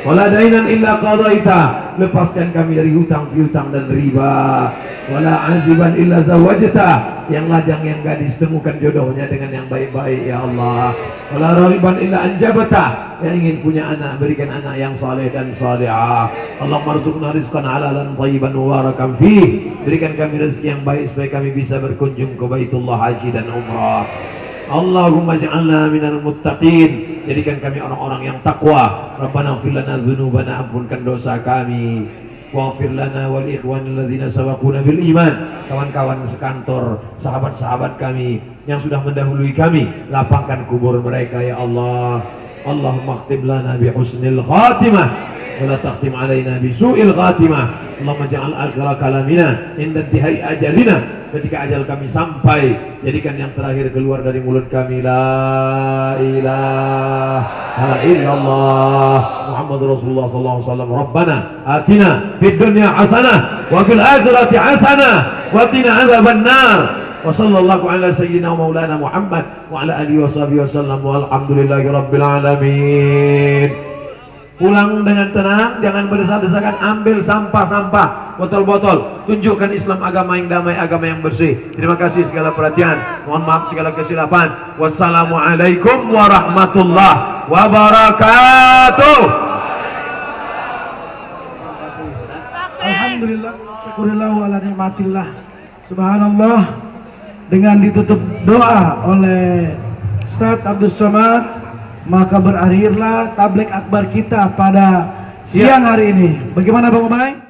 Wala dainan illa qadaita. Lepaskan kami dari hutang piutang dan riba. Wala aziban illa zawajta. Yang lajang yang gadis temukan jodohnya dengan yang baik-baik ya Allah. Wala raghiban illa anjabta. Yang ingin punya anak berikan anak yang saleh dan salihah. Allahumma arzuqna rizqan halalan thayyiban mubarakan fih. Berikan kami rezeki yang baik supaya kami bisa berkunjung ke Baitullah Haji dan Umrah. Allahumma ja'alna minal muttaqin. Jadikan kami orang-orang yang takwa. Rabbana ighfir lana dzunubana, ampunkan dosa kami. Waghfir lana wal ikhwanil ladzina sabaquna bil iman. Kawan-kawan sekantor, sahabat-sahabat kami yang sudah mendahului kami, lapangkan kubur mereka ya Allah. Allahumma khtim lana bi husnil khatimah wa la takhtim alaina bi su'il khatimah. Allahumma ja'al akhira kalamina inda intihai ajalina. Ketika ajal kami sampai, jadikan yang terakhir keluar dari mulut kami la ilaha illallah Muhammadur Rasulullah sallallahu alaihi wasallam. Rabbana atina fid dunya hasanah wa fil akhirati hasanah wa qina adzabannar. Wa sallallahu ala sayyidina wa maulana Muhammad wa ala alihi wa sahbihi wasallam walhamdulillahi rabbil alamin. Pulang dengan tenang, jangan berdesak-desakan, ambil sampah-sampah, botol-botol, tunjukkan Islam agama yang damai, agama yang bersih. Terima kasih segala perhatian, mohon maaf segala kesilapan. Wassalamualaikum warahmatullahi wabarakatuh. Alhamdulillah, syukurillah wa ala nikmatillah. Subhanallah. Dengan ditutup doa oleh Ustaz Abdul Somad, maka berakhirlah tabligh akbar kita pada siang hari ini. Bagaimana Bang Umay?